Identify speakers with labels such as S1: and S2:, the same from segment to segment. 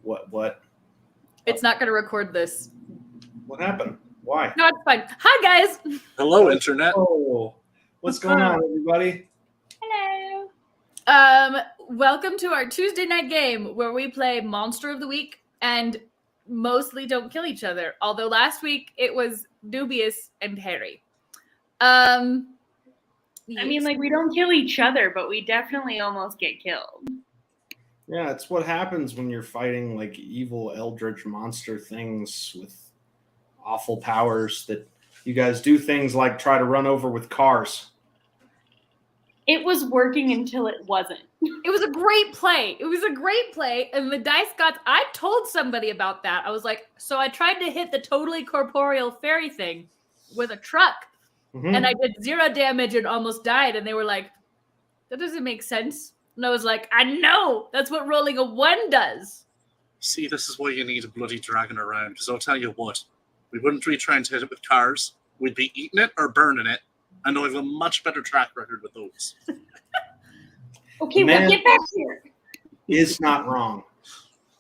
S1: What?
S2: It's not going to record this.
S1: What happened? Why?
S2: No, it's fine. Hi, guys.
S3: Hello, Internet.
S1: Oh, what's going on, everybody?
S2: Hello. Welcome to our Tuesday night game where we play Monster of the Week and mostly don't kill each other. Although last week it was dubious and hairy.
S4: I mean, like, we don't kill each other, but we definitely almost get killed.
S1: Yeah, it's what happens when you're fighting like evil eldritch monster things with awful powers that you guys do things like try to run over with cars.
S4: It was working until it wasn't.
S2: It was a great play. And the dice got... I told somebody about that. I was like, so I tried to hit the totally corporeal fairy thing with a truck. Mm-hmm. And I did 0 damage and almost died. And they were like, that doesn't make sense. And I was like, I know. That's what rolling a 1 does.
S3: See, this is why you need a bloody dragon around. Because I'll tell you what, we wouldn't be trying to hit it with cars. We'd be eating it or burning it. And I have a much better track record with those.
S4: Okay, well, get back here.
S1: Is not wrong.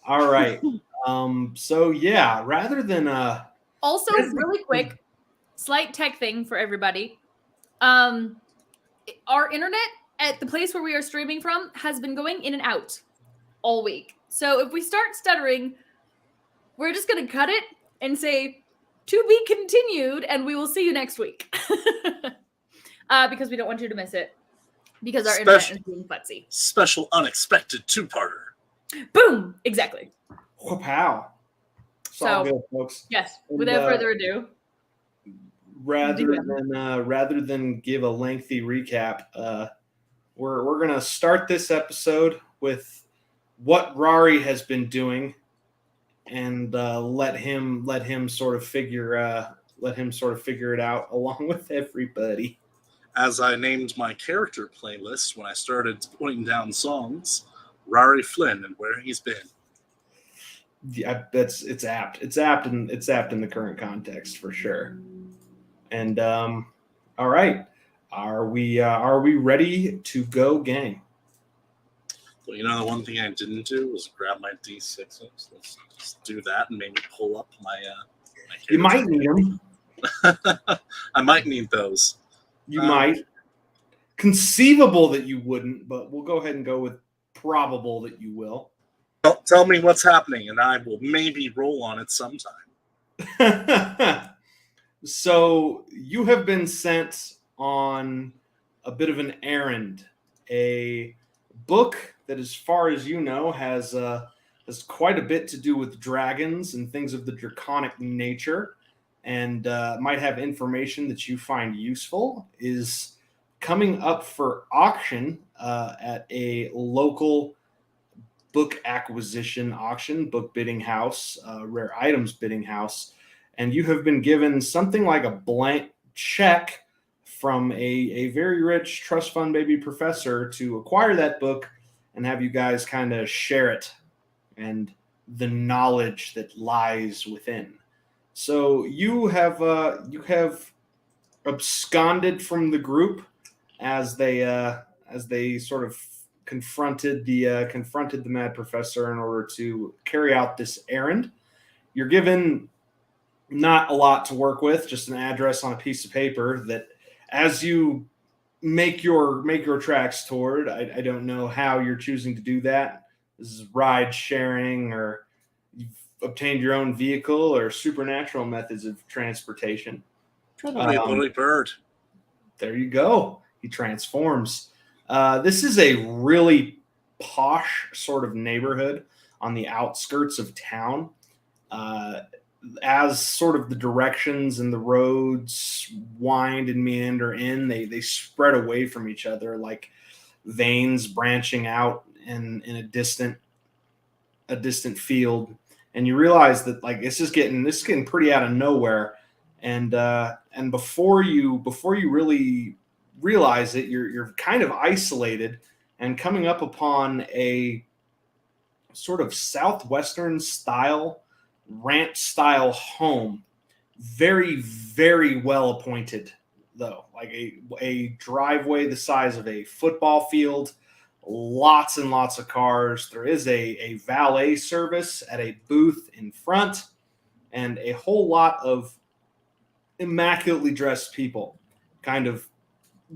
S1: All right. So, yeah, rather than...
S2: Also, really quick, slight tech thing for everybody. Our internet at the place where we are streaming from has been going in and out all week. So if we start stuttering, we're just going to cut it and say, to be continued, and we will see you next week. Because we don't want you to miss it. Because our internet is being futzy.
S3: Special unexpected 2-parter.
S2: Boom! Exactly.
S1: Wow.
S2: So,
S1: good, folks.
S2: Yes, without further ado.
S1: Rather than give a lengthy recap, we're gonna start this episode with what Rari has been doing, and let him sort of figure it out along with everybody.
S3: As I named my character playlist when I started putting down songs, Rari Flynn and Where He's Been.
S1: Yeah, it's apt. It's apt in the current context for sure. And all right, are we ready to go, gang?
S3: Well, you know, the one thing I didn't do was grab my D6s. Let's just do that and maybe pull up my
S1: you might need them.
S3: I might need those.
S1: You might. Conceivable that you wouldn't, but we'll go ahead and go with probable that you will.
S3: Well, tell me what's happening, and I will maybe roll on it sometime.
S1: So you have been sent on a bit of an errand. A book that, as far as you know, has quite a bit to do with dragons and things of the draconic nature, and might have information that you find useful, is coming up for auction at a local book acquisition auction, book bidding house, rare items bidding house. And you have been given something like a blank check from a very rich trust fund baby professor to acquire that book and have you guys kind of share it and the knowledge that lies within. So you have absconded from the group as they sort of confronted the mad professor in order to carry out this errand. You're given not a lot to work with, just an address on a piece of paper that, as you make your tracks toward, I don't know how you're choosing to do that. This is ride sharing, or you've obtained your own vehicle, or supernatural methods of transportation.
S3: Probably a bloody bird.
S1: There you go. He transforms. This is a really posh sort of neighborhood on the outskirts of town. As sort of the directions and the roads wind and meander in, they spread away from each other like veins branching out in a distant field. And you realize that like this is getting pretty out of nowhere. And before you really realize it, you're kind of isolated and coming up upon a sort of southwestern style, ranch style home. Very, very well appointed, though. Like a driveway the size of a football field, lots and lots of cars. There is a valet service at a booth in front, and a whole lot of immaculately dressed people kind of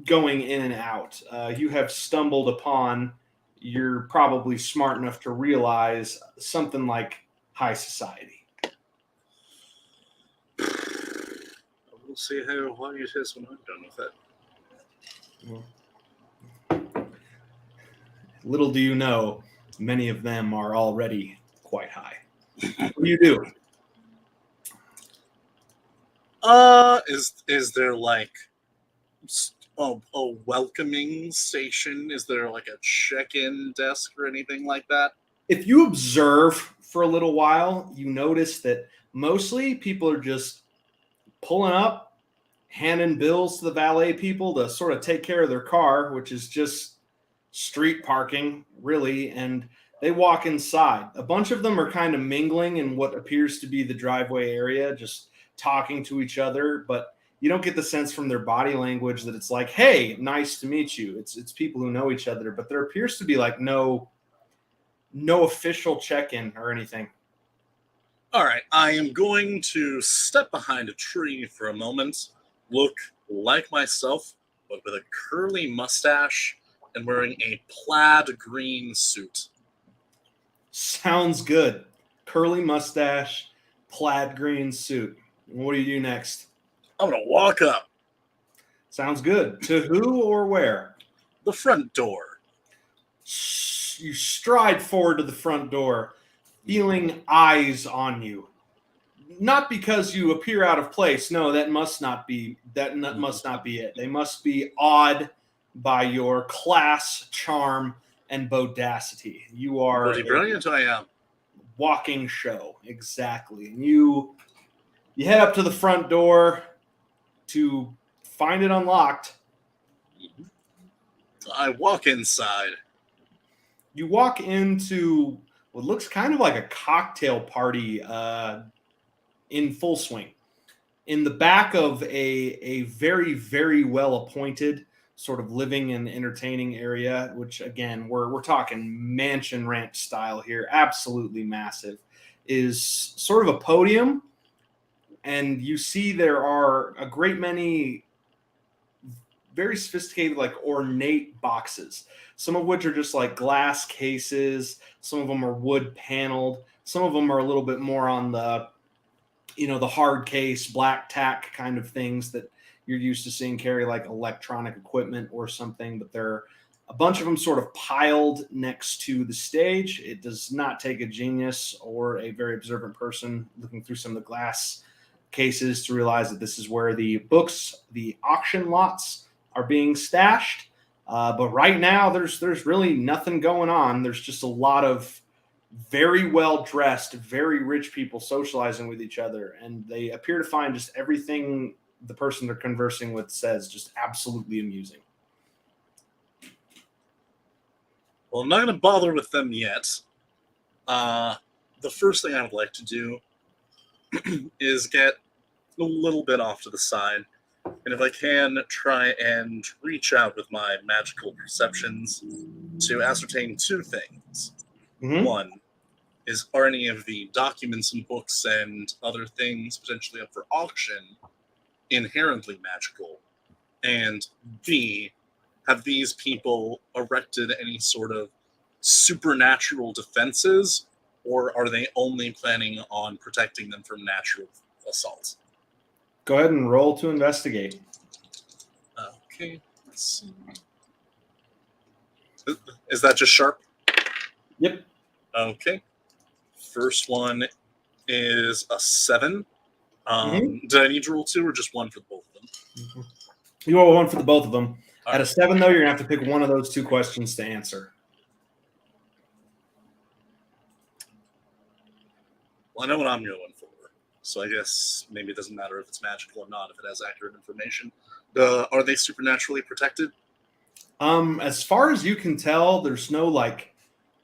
S1: going in and out. You have stumbled upon, you're probably smart enough to realize, something like high society.
S3: We'll see how long it is when I'm done with it.
S1: Little do you know, many of them are already quite high. What do you do?
S3: Is there like a welcoming station? Is there like a check-in desk or anything like that?
S1: If you observe for a little while, you notice that mostly people are just pulling up, handing bills to the valet people to sort of take care of their car, which is just street parking, really, and they walk inside. A bunch of them are kind of mingling in what appears to be the driveway area, just talking to each other, but you don't get the sense from their body language that it's like, hey, nice to meet you. It's people who know each other, but there appears to be like no official check-in or anything.
S3: All right, I am going to step behind a tree for a moment, look like myself, but with a curly mustache and wearing a plaid green suit.
S1: Sounds good. Curly mustache, plaid green suit. What do you do next?
S3: I'm going to walk up.
S1: Sounds good. To who or where?
S3: The front door.
S1: You stride forward to the front door, feeling eyes on you. Not because you appear out of place. No, that must not be it. They must be awed by your class, charm, and bodacity. You are
S3: Bloody brilliant I am.
S1: Walking show. Exactly. And you head up to the front door to find it unlocked.
S3: I walk inside.
S1: You walk into what looks kind of like a cocktail party in full swing. In the back of a very, very well-appointed sort of living and entertaining area, which, again, we're talking mansion ranch style here, absolutely massive, is sort of a podium. And you see there are a great many very sophisticated, like ornate boxes, some of which are just like glass cases. Some of them are wood paneled. Some of them are a little bit more on the, the hard case, black tack kind of things that you're used to seeing carry like electronic equipment or something. But there are a bunch of them sort of piled next to the stage. It does not take a genius or a very observant person looking through some of the glass cases to realize that this is where the books, the auction lots, are being stashed. But right now, there's really nothing going on. There's just a lot of very well-dressed, very rich people socializing with each other, and they appear to find just everything the person they're conversing with says just absolutely amusing.
S3: Well, I'm not going to bother with them yet. The first thing I would like to do is get a little bit off to the side, and if I can, try and reach out with my magical perceptions to ascertain two things.
S1: Mm-hmm.
S3: One is, are any of the documents and books and other things potentially up for auction inherently magical? And B, have these people erected any sort of supernatural defenses, or are they only planning on protecting them from natural assault?
S1: Go ahead and roll to investigate.
S3: Okay, let's see. Is that just sharp?
S1: Yep.
S3: Okay. First one is a 7.
S1: Mm-hmm.
S3: Did I need to roll 2 or just 1 for both of them?
S1: Mm-hmm. You roll 1 for the both of them.
S3: All
S1: At
S3: right.
S1: a 7, though, you're going to have to pick one of those two questions to answer.
S3: Well, I know what I'm going for, so I guess maybe it doesn't matter if it's magical or not, if it has accurate information. Are they supernaturally protected?
S1: As far as you can tell, there's no like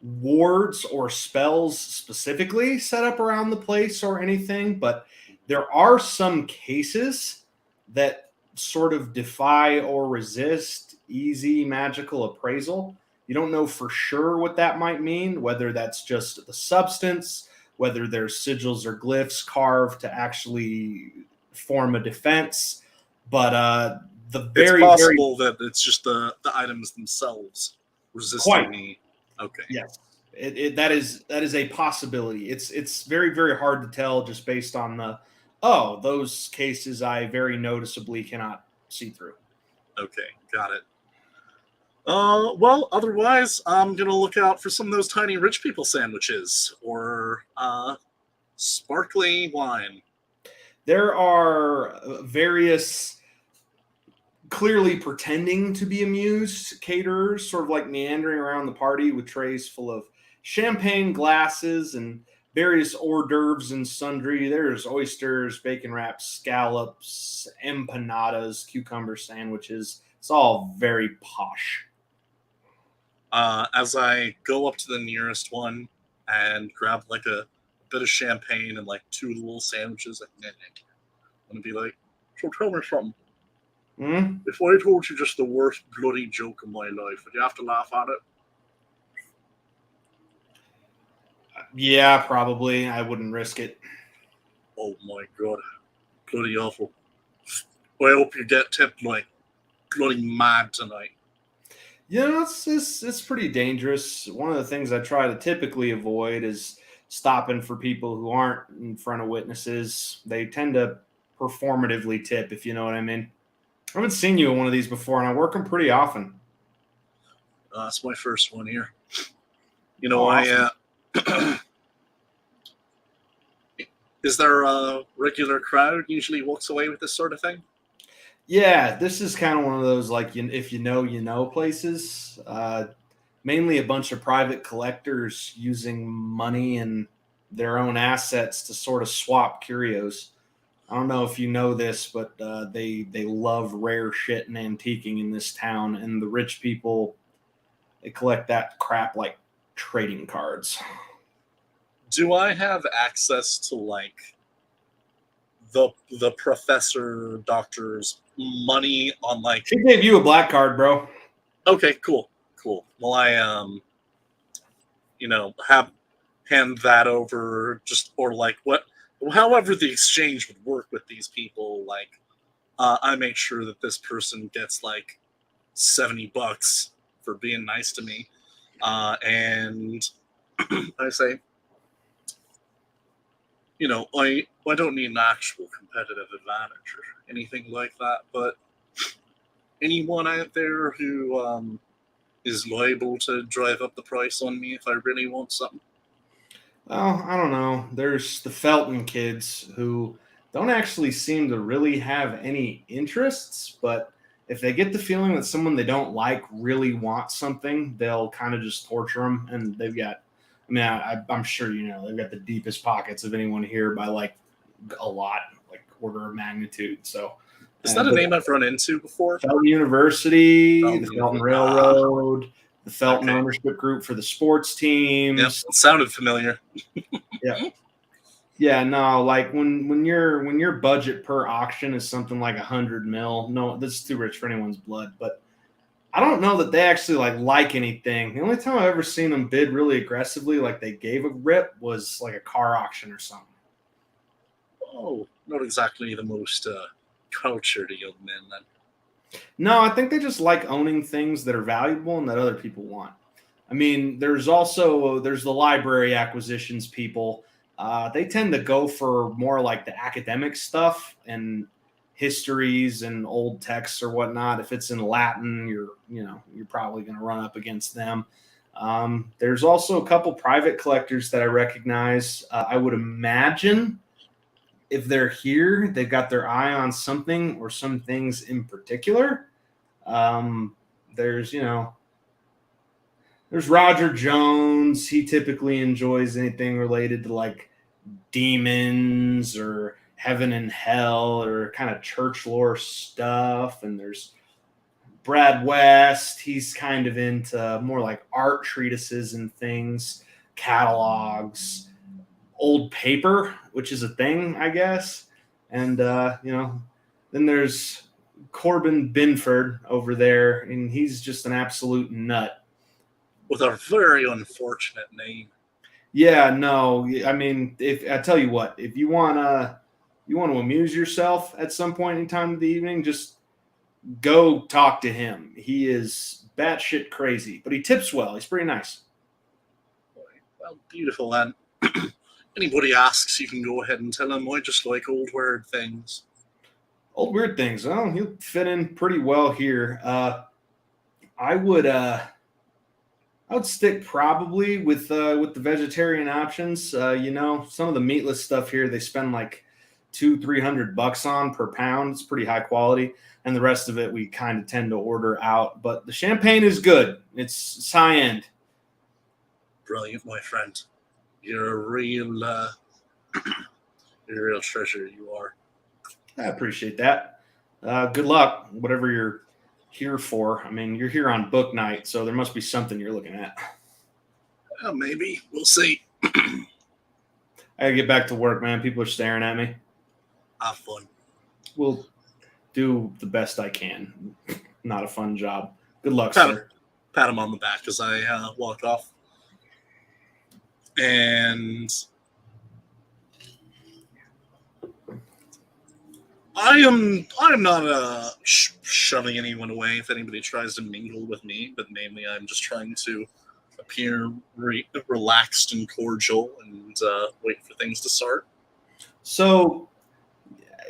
S1: wards or spells specifically set up around the place or anything, but there are some cases that sort of defy or resist easy magical appraisal. You don't know for sure what that might mean, whether that's just the substance, whether there's sigils or glyphs carved to actually form a defense. But the
S3: It's possible that it's just the items themselves resisting me. Okay.
S1: Yes. That is a possibility. It's very, very hard to tell just based on those cases I very noticeably cannot see through.
S3: Okay, got it. Well, otherwise, I'm gonna look out for some of those tiny rich people sandwiches or sparkly wine.
S1: There are various clearly pretending to be amused caterers, sort of like meandering around the party with trays full of champagne glasses and various hors d'oeuvres and sundry. There's oysters, bacon wraps, scallops, empanadas, cucumber sandwiches. It's all very posh.
S3: As I go up to the nearest one and grab like a bit of champagne and like 2 little sandwiches, I'm gonna be like, so tell me something. If I told you just the worst bloody joke of my life, would you have to laugh at it?
S1: Yeah, probably. I wouldn't risk it.
S3: Oh my god. Bloody awful. I hope you get tipped like bloody mad tonight.
S1: Yeah, it's pretty dangerous. One of the things I try to typically avoid is stopping for people who aren't in front of witnesses. They tend to performatively tip, if you know what I mean. I haven't seen you in one of these before, and I work them pretty often.
S3: That's my first one here. You know,
S1: awesome.
S3: Is there a regular crowd usually walks away with this sort of thing?
S1: Yeah, this is kind of one of those, like, if you know places. Mainly a bunch of private collectors using money and their own assets to sort of swap curios. I don't know if you know this, but they love rare shit and antiquing in this town, and the rich people, they collect that crap like trading cards.
S3: Do I have access to like the professor doctor's money on like?
S1: She gave you a black card, bro.
S3: Okay, cool. Well, I hand that over, just or like what, however the exchange would work with these people. Like, I make sure that this person gets like $70 for being nice to me, and I say, I don't need an actual competitive advantage or anything like that, but anyone out there who is liable to drive up the price on me if I really want something?
S1: Well, I don't know. There's the Felton kids who don't actually seem to really have any interests, but if they get the feeling that someone they don't like really wants something, they'll kind of just torture them. And they've got, I'm sure they've got the deepest pockets of anyone here by like a lot, like order of magnitude. So,
S3: is that a name I've run into before?
S1: Felton University, the Felton Railroad, the Felton ownership group for the sports teams.
S3: Yep, it sounded familiar.
S1: Yeah, no, like when your budget per auction is something like $100 million, no, this is too rich for anyone's blood. But I don't know that they actually like anything. The only time I've ever seen them bid really aggressively, like they gave a rip, was like a car auction or something.
S3: Oh, not exactly the most cultured young men then.
S1: No, I think they just like owning things that are valuable and that other people want. I mean, there's the library acquisitions people. They tend to go for more like the academic stuff and histories and old texts or whatnot. If it's in Latin, you're probably going to run up against them. There's also a couple private collectors that I recognize. I would imagine if they're here, they've got their eye on something or some things in particular. There's Roger Jones. He typically enjoys anything related to like demons or heaven and hell or kind of church lore stuff. And there's Brad West. He's kind of into more like art treatises and things, catalogs, old paper, which is a thing, I guess. And, then there's Corbin Binford over there, and he's just an absolute nut.
S3: with a very unfortunate name.
S1: Yeah, no, I mean, if I tell you what, if you want to amuse yourself at some point in time of the evening, just go talk to him. He is batshit crazy, but he tips well. He's pretty nice.
S3: Well, beautiful then. Anybody asks, you can go ahead and tell them I just like old weird things.
S1: Old weird things. Well, he'll fit in pretty well here. I would stick probably with the vegetarian options. Some of the meatless stuff here they spend like $200-300 on per pound. It's pretty high quality, and the rest of it we kind of tend to order out. But the champagne is good. It's high end.
S3: Brilliant, my friend. You're a real, you're a real treasure. You are.
S1: I appreciate that. Good luck, whatever you're here for. I mean, you're here on book night, so there must be something you're looking at.
S3: Well, maybe. We'll see.
S1: I gotta get back to work, man. People are staring at me.
S3: Have fun.
S1: We'll do the best I can. Not a fun job. Good luck, sir.
S3: Pat him on the back as I walk off. And I'm not shoving anyone away if anybody tries to mingle with me, but mainly I'm just trying to appear relaxed and cordial and wait for things to start.
S1: So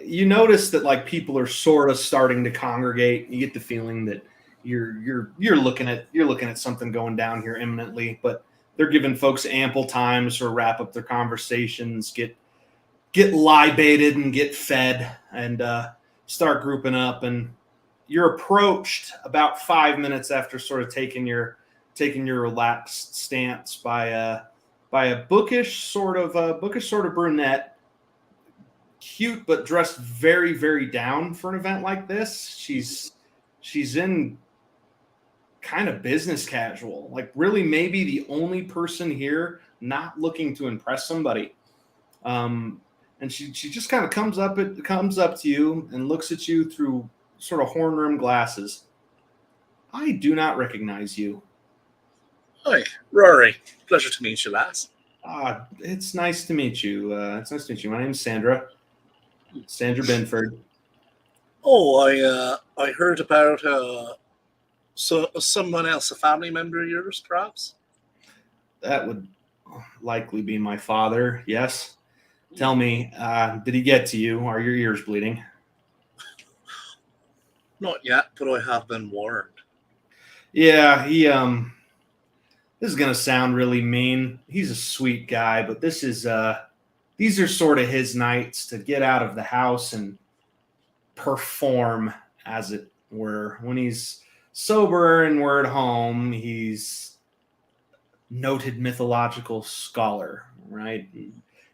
S1: you notice that like people are sort of starting to congregate. You get the feeling that you're looking at something going down here imminently, but they're giving folks ample time to sort of wrap up their conversations, get libated and get fed, and start grouping up. And you're approached about 5 minutes after sort of taking your relaxed stance by a bookish sort of brunette, cute but dressed very, very down for an event like this. She's in kind of business casual, like really maybe the only person here not looking to impress somebody. And she just kind of comes up to you and looks at you through sort of horn rimmed glasses. I do not recognize you.
S3: Hi, Rory. Pleasure to meet you, lass.
S1: It's nice to meet you. My name's Sandra. Sandra Benford.
S3: Oh, I heard about someone else, a family member of yours, perhaps?
S1: That would likely be my father, yes. Tell me, did he get to you? Are your ears bleeding?
S3: Not yet, but I have been warned.
S1: Yeah, this is gonna sound really mean. He's a sweet guy, but these are sort of his nights to get out of the house and perform, as it were. When he's sober and we're at home, he's noted mythological scholar, right?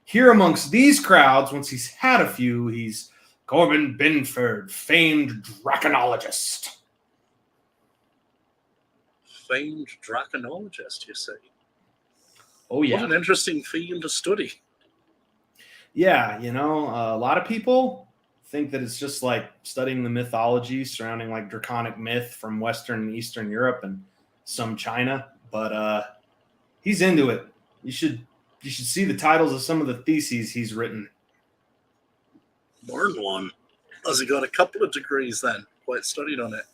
S1: Here amongst these crowds, once he's had a few, he's Corbin Binford, famed draconologist.
S3: Famed draconologist, you say?
S1: Oh, yeah.
S3: What an interesting field to study.
S1: Yeah, a lot of people think that it's just like studying the mythology surrounding like draconic myth from Western and Eastern Europe and some China, but he's into it. You should see the titles of some of the theses he's written.
S3: More than one. Has he got a couple of degrees then? Quite studied on it.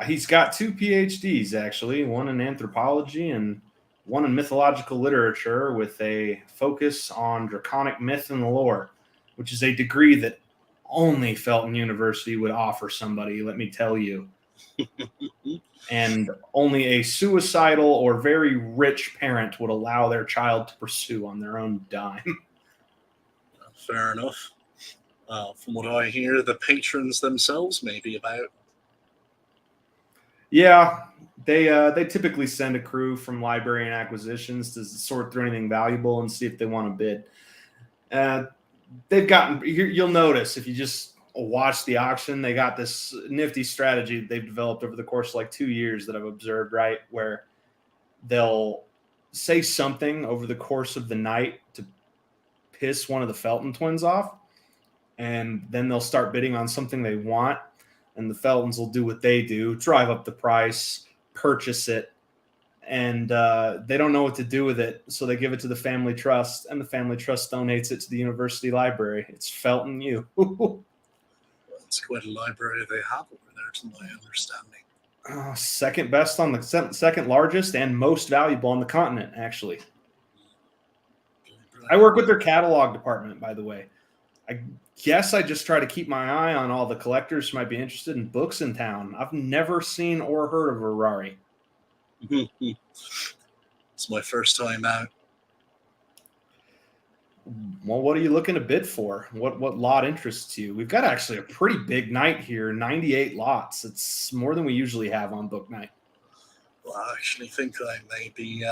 S1: He's got 2 PhDs actually, one in anthropology and one in mythological literature with a focus on draconic myth and lore, which is a degree that only Felton University would offer somebody, let me tell you. And only a suicidal or very rich parent would allow their child to pursue on their own dime.
S3: Fair enough. From what I hear, the patrons themselves may be about.
S1: Yeah, they typically send a crew from library and acquisitions to sort through anything valuable and see if they want to bid. You'll notice if you just watch the auction, they got this nifty strategy that they've developed over the course of like 2 years that I've observed, right? Where they'll say something over the course of the night to piss one of the Felton twins off, and then they'll start bidding on something they want, and the Feltons will do what they do, drive up the price, purchase it, and they don't know what to do with it, so they give it to the family trust, and the family trust donates it to the university library. It's Felton U.
S3: It's quite a library they have over there, to my understanding.
S1: Second best on the second largest and most valuable on the continent, actually. I work with their catalog department, by the way. I guess I just try to keep my eye on all the collectors who might be interested in books in town. I've never seen or heard of Rari.
S3: It's my first time out.
S1: Well, what are you looking to bid for? What lot interests you? We've got actually a pretty big night here, 98 lots. It's more than we usually have on book night.
S3: Well, I actually think I may be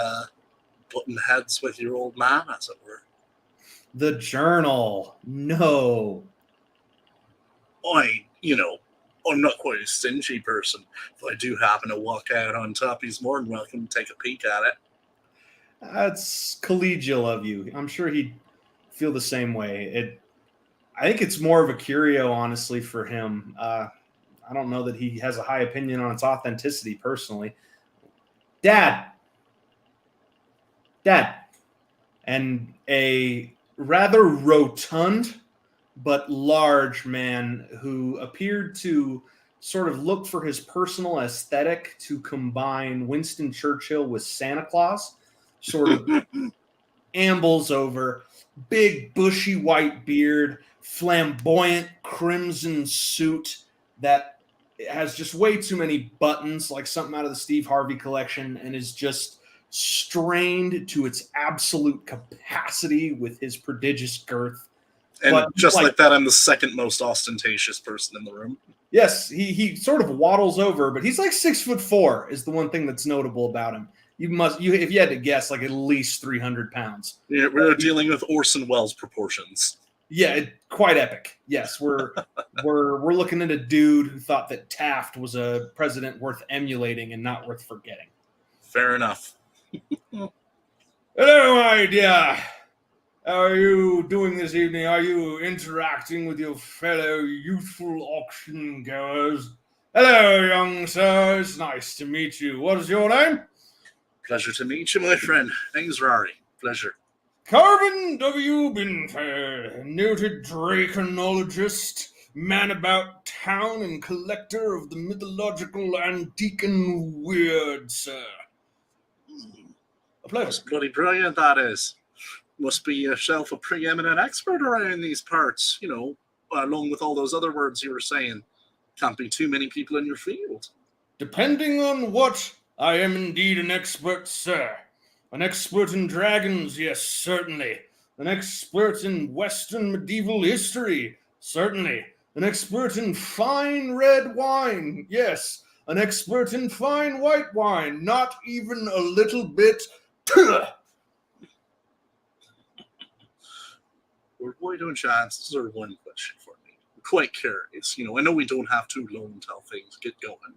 S3: butting heads with your old man, as it were.
S1: The journal. No.
S3: I'm not quite a stingy person. If I do happen to walk out on top, he's more than welcome to take a peek at it.
S1: That's collegial of you. I'm sure he'd feel the same way. I think it's more of a curio, honestly, for him. I don't know that he has a high opinion on its authenticity personally. Dad. And a rather rotund but large man who appeared to sort of look for his personal aesthetic to combine Winston Churchill with Santa Claus, sort of ambles over, big bushy white beard, flamboyant crimson suit that has just way too many buttons, like something out of the Steve Harvey collection, and is just strained to its absolute capacity with his prodigious girth.
S3: And but just like that, I'm the second most ostentatious person in the room.
S1: Yes, he sort of waddles over, but he's like 6'4" is the one thing that's notable about him. If you had to guess, like at least 300 pounds.
S3: Yeah, we're dealing with Orson Welles proportions.
S1: Yeah, quite epic. Yes, we're looking at a dude who thought that Taft was a president worth emulating and not worth forgetting.
S3: Fair enough.
S1: Hello, my dear. How are you doing this evening? Are you interacting with your fellow youthful auction goers? Hello, young sir. It's nice to meet you. What is your name?
S3: Pleasure to meet you, my friend. Name's Rari. Pleasure.
S1: Carbon W. Binfair, noted draconologist, man about town, and collector of the mythological antique and weird, sir. A pleasure.
S3: That's bloody brilliant, that is. Must be yourself a preeminent expert around these parts, along with all those other words you were saying. Can't be too many people in your field.
S1: Depending on what, I am indeed an expert, sir. An expert in dragons, yes, certainly. An expert in Western medieval history, certainly. An expert in fine red wine, yes. An expert in fine white wine, not even a little bit.
S3: Well, why don't you answer one question for me? I'm quite curious. I know we don't have too long until things get going.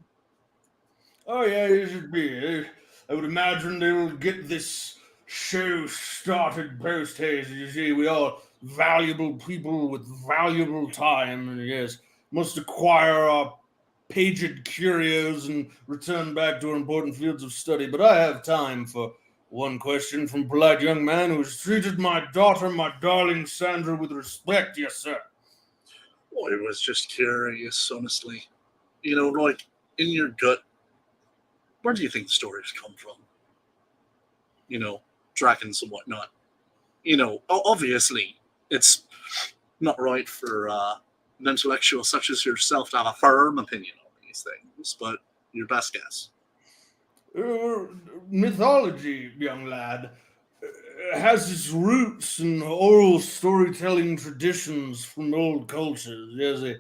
S1: Oh, yeah, it should be. I would imagine they will get this show started post haste. You see, we are valuable people with valuable time, and yes, must acquire our paged curios and return back to our important fields of study. But I have time for one question from a polite young man who has treated my daughter, my darling Sandra, with respect. Yes, sir.
S3: Well, I was just curious, honestly. Like, in your gut, where do you think the stories come from? Dragons and whatnot. Obviously, it's not right for an intellectual such as yourself to have a firm opinion on these things, but your best guess.
S1: Mythology, young lad, has its roots in oral storytelling traditions from old cultures. There's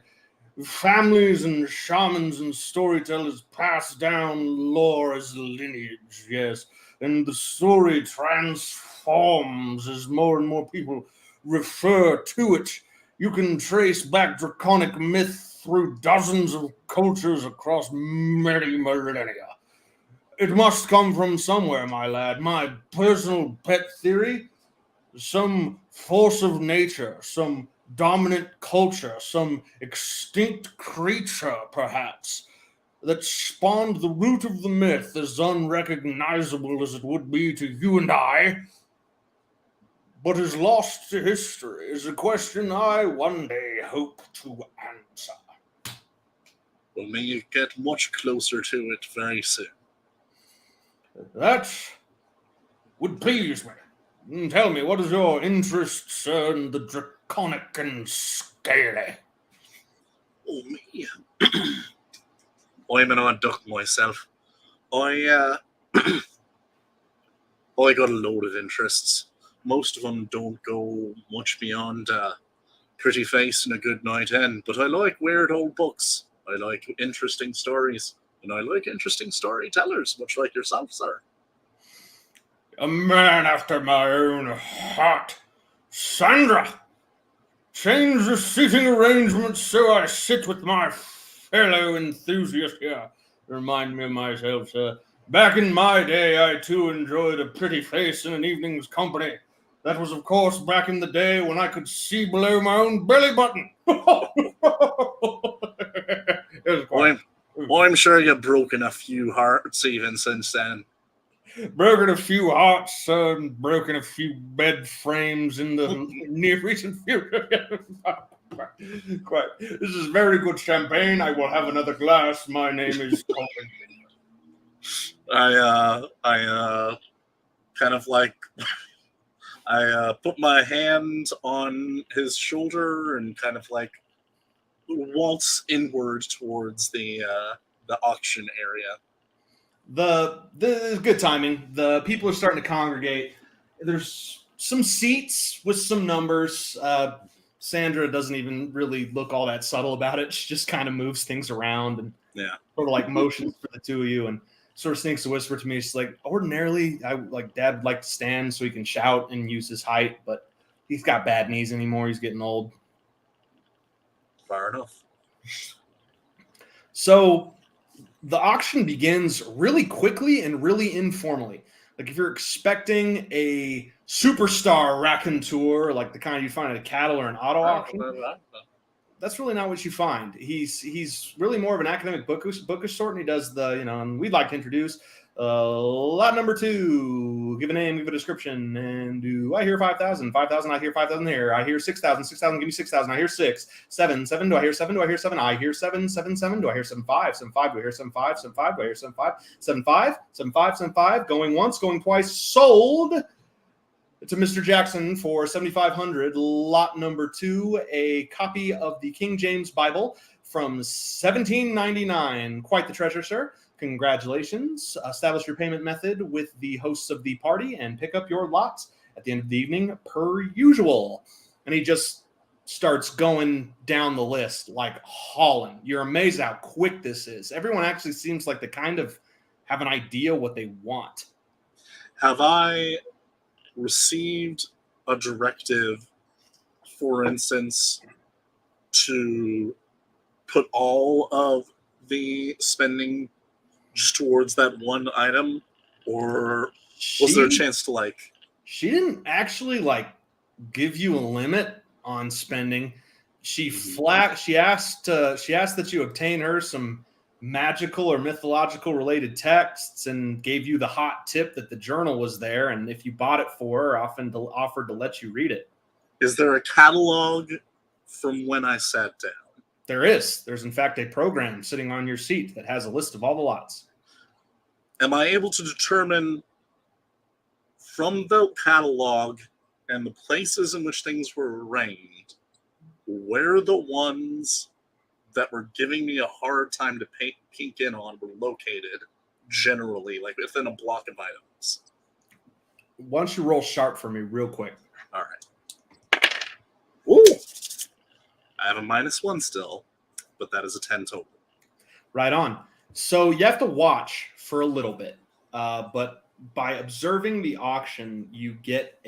S1: families and shamans and storytellers pass down lore as a lineage, yes. And the story transforms as more and more people refer to it. You can trace back draconic myth through dozens of cultures across many millennia. It must come from somewhere, my lad. My personal pet theory, some force of nature, some dominant culture, some extinct creature, perhaps. that spawned the root of the myth, as unrecognizable as it would be to you and I, but is lost to history, is a question I one day hope to answer.
S3: Well, may you get much closer to it very soon.
S1: That would please me. Tell me, what is your interest in the draconic and scaly?
S3: Oh, me. I'm an odd duck myself. I got a load of interests. Most of them don't go much beyond a pretty face and a good night in, but I like weird old books. I like interesting stories, and I like interesting storytellers, much like yourself, sir.
S1: A man after my own heart. Sandra, change the seating arrangements so I sit with my fellow enthusiast here. Remind me of myself, sir. Back in my day, I too enjoyed a pretty face in an evening's company. That was, of course, back in the day when I could see below my own belly button.
S3: I'm sure you've broken a few hearts even since then.
S1: Broken a few hearts, broken a few bed frames in the near recent future. Quite. This is very good champagne. I will have another glass. My name is Tome.
S3: I kind of like, I put my hand on his shoulder and kind of like waltz inward towards the auction area.
S1: The good timing. The people are starting to congregate. There's some seats with some numbers. Sandra doesn't even really look all that subtle about it. She just kind of moves things around and sort of like motions for the two of you and sort of sneaks a whisper to me. She's like, ordinarily, Dad would like to stand so he can shout and use his height, but he's got bad knees anymore. He's getting old.
S3: Fair enough.
S1: So the auction begins really quickly and really informally. Like if you're expecting a superstar raconteur, like the kind you find at a cattle or an auto auction, that's really not what you find. He's really more of an academic bookish sort, and he does the, and we'd like to introduce lot number 2. Give a name, give a description, and do I hear 5,000? 5,000, I hear 5,000 here. I hear 6,000, 6,000, give me 6,000. I hear 6, 7, 7, do I hear 7? Do I hear 7? I hear 7, 7, 7, do I hear 7, 5, 7, 5, do I hear 7, 5, 7, 5, do I hear 7, 5, 7, 5, 7, 5, 7, 5, going once, going twice, sold to Mr. Jackson for 7,500. Lot number 2, a copy of the King James Bible from 1799. Quite the treasure, sir. Congratulations. Establish your payment method with the hosts of the party and pick up your lots at the end of the evening per usual. And he just starts going down the list like hauling. You're amazed how quick this is. Everyone actually seems like they kind of have an idea what they want.
S3: Have I received a directive, for instance, to put all of the spending just towards that one item, or was there a chance to like?
S1: She didn't actually give you a limit on spending. She asked that you obtain her some magical or mythological related texts and gave you the hot tip that the journal was there, and if you bought it for her, offered to let you read it.
S3: Is there a catalog from when I sat down?
S1: There is. There's in fact a program sitting on your seat that has a list of all the lots.
S3: Am I able to determine from the catalog and the places in which things were arranged where the ones that were giving me a hard time to peek in on were located, generally, like within a block of items?
S1: Why don't you roll sharp for me real quick?
S3: All right. Ooh! I have a -1 still, but that is a 10 total.
S1: Right on. So you have to watch for a little bit, but by observing the auction, you get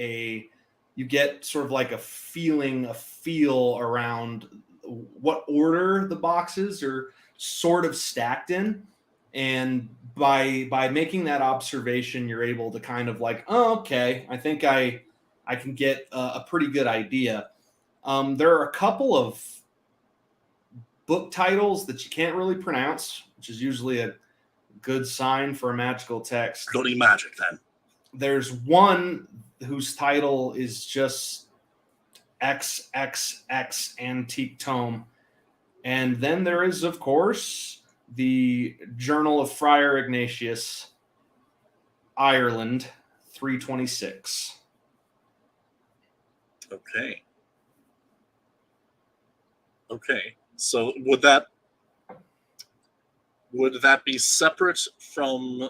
S1: sort of like a feel around what order the boxes are sort of stacked in, and by making that observation, you're able to kind of like, oh, okay, I think I can get a pretty good idea. There are a couple of book titles that you can't really pronounce, which is usually a good sign for a magical text.
S3: Bloody magic, then.
S1: There's one whose title is just XXX Antique Tome. And then there is, of course, the Journal of Friar Ignatius, Ireland, 326.
S3: Okay. Okay. So would that be separate from?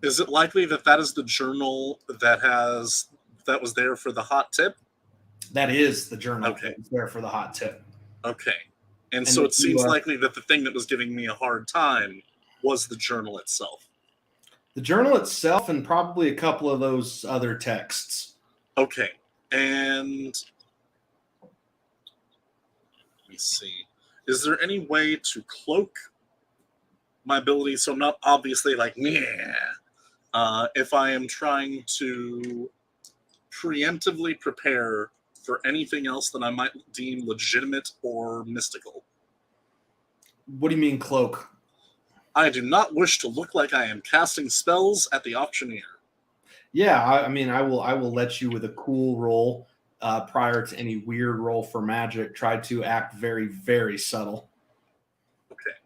S3: Is it likely that is the journal that was there for the hot tip?
S1: That is the journal.
S3: Okay.
S1: That was there for the hot tip.
S3: Okay. And
S1: And
S3: so
S1: if
S3: it seems
S1: you,
S3: likely that the thing that was giving me a hard time was the journal itself.
S1: The journal itself and probably a couple of those other texts.
S3: Okay. And let me see. Is there any way to cloak my ability so I'm not obviously like, if I am trying to preemptively prepare for anything else that I might deem legitimate or mystical?
S1: What do you mean cloak?
S3: I do not wish to look like I am casting spells at the auctioneer.
S1: Yeah, I mean, I will let you with a cool roll prior to any weird roll for magic. Try to act very, very subtle.
S3: Okay.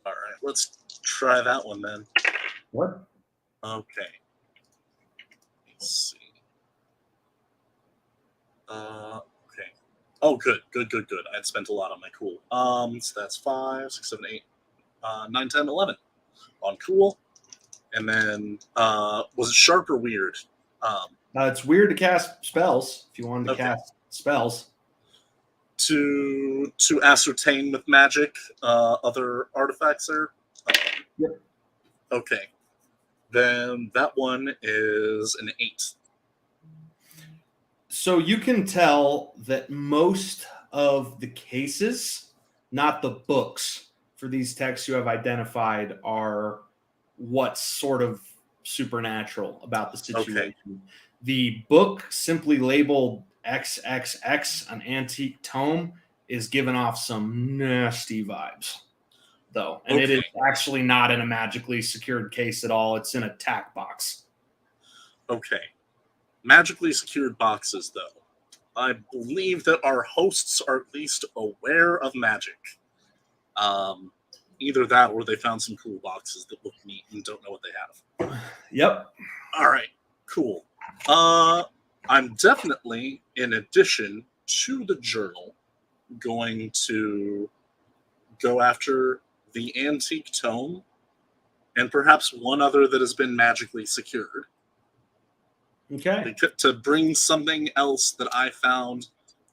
S3: All right, let's try that one then.
S1: What?
S3: Okay. Let's see. Okay. Oh, good. I'd spent a lot on my cool. So that's 5, 6, 7, 8, 9, 10, 11 on cool. And then, was it sharp or weird?
S1: It's weird to cast spells if you wanted to cast spells.
S3: To ascertain with magic other artifacts there?
S1: Yep.
S3: Okay. Then that one is an 8.
S1: So you can tell that most of the cases, not the books, for these texts you have identified are what's sort of supernatural about the situation.
S3: Okay.
S1: The book simply labeled XXX, an antique tome, is giving off some nasty vibes, though. And it is actually not in a magically secured case at all. It's in a tack box. Okay.
S3: Magically secured boxes, though. I believe that our hosts are at least aware of magic. Either that or they found some cool boxes that look neat and don't know what they have.
S1: Yep.
S3: All right. Cool. I'm definitely, in addition to the journal, going to go after the antique tome and perhaps one other that has been magically secured.
S1: Okay.
S3: To bring something else that I found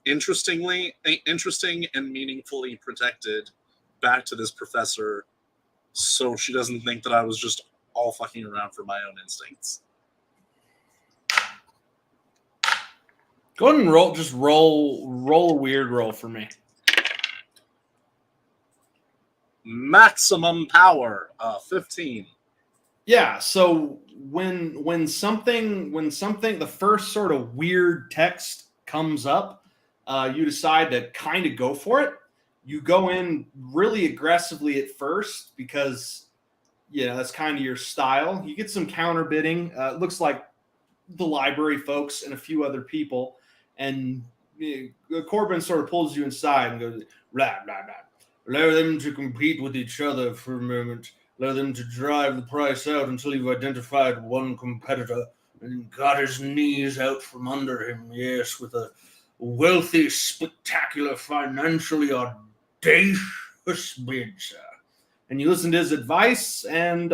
S3: interesting and meaningfully protected back to this professor, so she doesn't think that I was just all fucking around for my own instincts.
S1: Go ahead and roll a weird roll for me.
S3: Maximum power, 15.
S1: Yeah, so when something the first sort of weird text comes up, you decide to kind of go for it. You go in really aggressively at first because that's kind of your style. You get some counter bidding. It looks like the library folks and a few other people, and Corbin sort of pulls you inside and goes, blah, blah, blah. Allow them to compete with each other for a moment. Allow them to drive the price out until you've identified one competitor and got his knees out from under him. Yes, with a wealthy, spectacular, financially audacious bid, sir. And you listen to his advice, and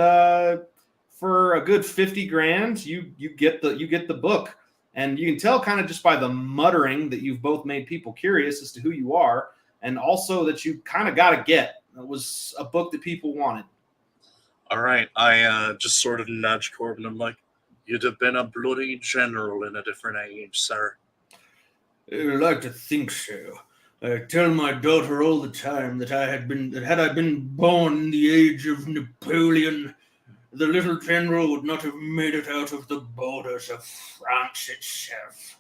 S1: for a good 50 grand, you get the book. And you can tell kind of just by the muttering that you've both made people curious as to who you are, and also that you kind of got to get. It was a book that people wanted.
S3: All right. I just sort of nudge Corbin. I'm like, you'd have been a bloody general in a different age, sir.
S1: I like to think so. I tell my daughter all the time that had I been born in the age of Napoleon, the little general would not have made it out of the borders of France itself.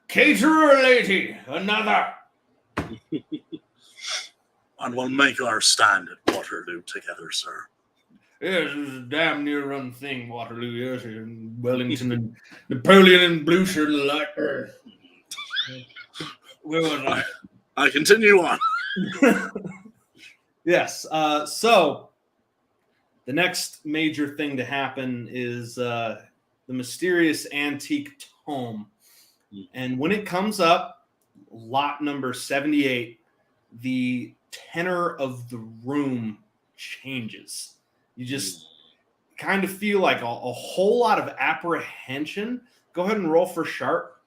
S1: Caterer lady, another.
S3: And we'll make our stand at Waterloo together, sir.
S1: Yes, it was a damn near run thing, Waterloo, yes, and Wellington and Napoleon and blue shirt alike. Where was I?
S3: I continue on.
S1: Yes, so the next major thing to happen is the mysterious antique tome. And when it comes up, lot number 78, the tenor of the room changes. You just kind of feel like a whole lot of apprehension. Go ahead and roll for sharp.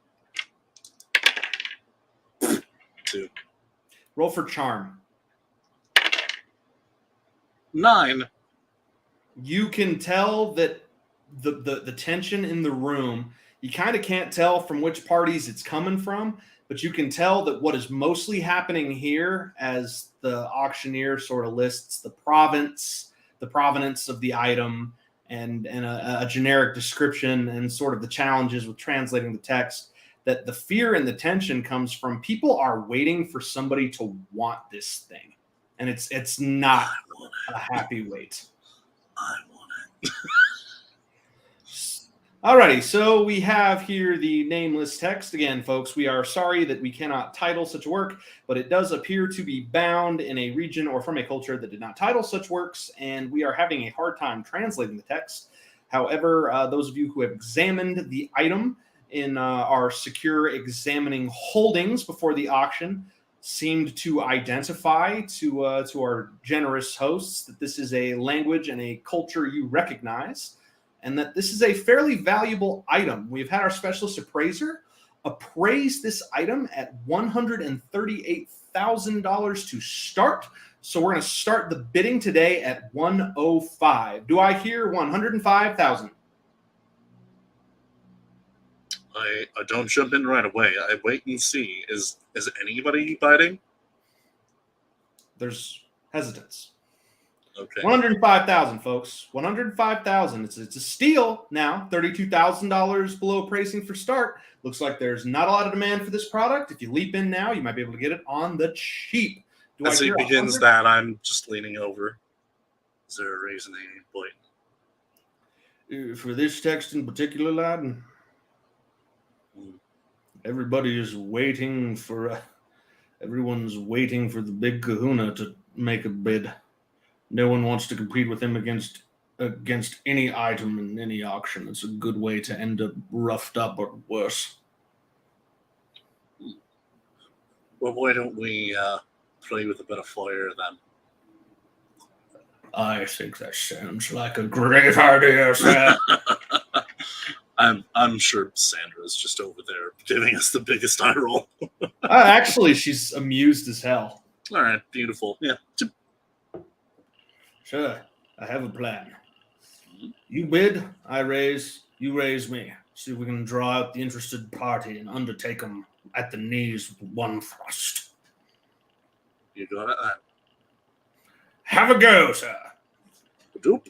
S3: 2.
S1: Roll for charm.
S3: 9.
S1: You can tell that the tension in the room, you kind of can't tell from which parties it's coming from, but you can tell that what is mostly happening here, as the auctioneer sort of lists the provenance of the item and a generic description and sort of the challenges with translating the text, that the fear and the tension comes from people are waiting for somebody to want this thing. And it's not a happy wait.
S3: I want it.
S1: Alrighty, so we have here the nameless text. Again, folks, we are sorry that we cannot title such a work, but it does appear to be bound in a region or from a culture that did not title such works, and we are having a hard time translating the text. However, those of you who have examined the item in our secure examining holdings before the auction seemed to identify to our generous hosts that this is a language and a culture you recognize, and that this is a fairly valuable item. We've had our specialist appraiser appraise this item at $138,000 to start. So we're going to start the bidding today at 105. Do I hear 105,000?
S3: I don't jump in right away. I wait and see. Is anybody biting?
S1: There's hesitance.
S3: Okay.
S1: 105,000, folks. 105,000. It's a steal now. $32,000 below pricing for start. Looks like there's not a lot of demand for this product. If you leap in now, you might be able to get it on the cheap.
S3: As he begins that, I'm just leaning over. Is there a reason they ain't biting?
S1: For this text in particular, lad, everybody is waiting for. Everyone's waiting for the big kahuna to make a bid. No one wants to compete with him against any item in any auction. It's a good way to end up roughed up or worse.
S3: Well, why don't we play with a bit of fire then?
S1: I think that sounds like a great idea, sir.
S3: I'm sure Sandra's just over there giving us the biggest eye roll.
S1: Actually, she's amused as hell.
S3: All right, beautiful. Yeah.
S1: Sure, I have a plan. You bid, I raise, you raise me. See if we can draw out the interested party and undertake them at the knees with one thrust.
S3: You got it then.
S1: Have a go, sir.
S3: Doop.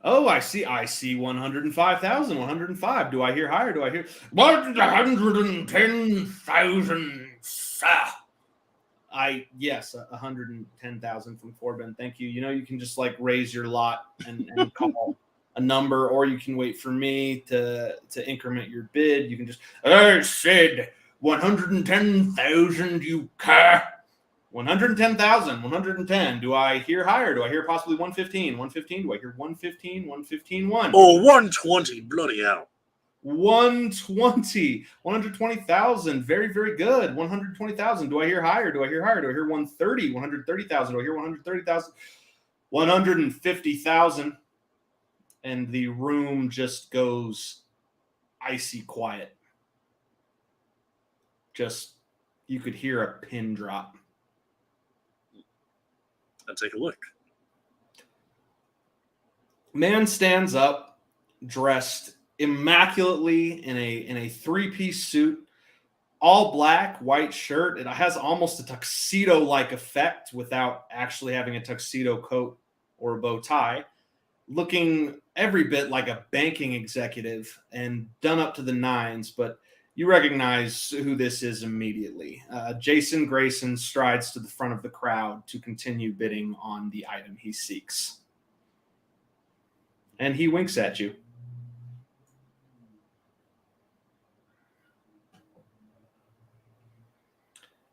S1: Oh, I see 105,000, 105. Do I hear higher? Do I hear 110,000, sir? Yes, 110,000 from Corbin. Thank you. You know, you can just like raise your lot and call a number, or you can wait for me to increment your bid. You can just, I said 110,000, you car. 110,000, 110. Do I hear higher? Do I hear possibly 115? 115? Do I hear 115? 115, 1.
S3: Oh, 120. Bloody hell.
S1: 120. 120,000. Very, very good. 120,000. Do I hear higher? Do I hear higher? Do I hear 130? 130,000. Do I hear 130,000? 150,000. And the room just goes icy quiet. Just, you could hear a pin drop.
S3: I'll take a look.
S1: Man stands up, dressed immaculately in a three-piece suit, all black, white shirt. It has almost a tuxedo-like effect without actually having a tuxedo coat or a bow tie, looking every bit like a banking executive and done up to the nines. But You recognize who this is immediately. Jason Grayson strides to the front of the crowd to continue bidding on the item he seeks. And he winks at you.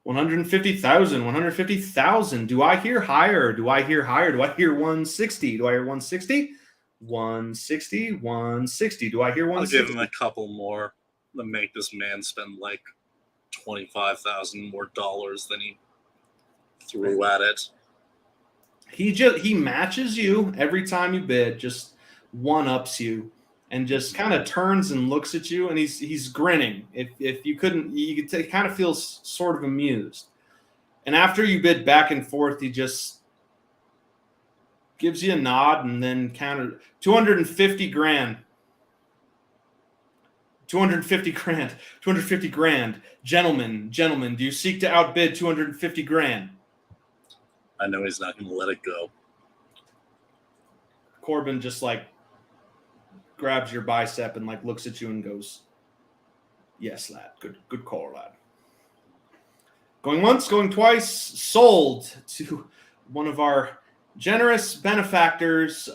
S1: $150,000, 150,000. Do I hear higher? Do I hear higher? Do I hear 160? Do I hear 160? 160, 160. Do I hear 160?
S3: I'll give him a couple more to make this man spend like $25,000 more dollars than he threw at it.
S1: He matches you every time you bid, just one-ups you, and just kind of turns and looks at you, and he's grinning. If you couldn't, you could kind of feel sort of amused. And after you bid back and forth, he just gives you a nod and then counted 250 grand. 250 grand. 250 grand. Gentlemen, do you seek to outbid 250 grand?
S3: I know he's not going to let it go.
S1: Corbin just like grabs your bicep and like looks at you and goes, "Yes, lad. Good call, lad." Going once, going twice, sold to one of our generous benefactors,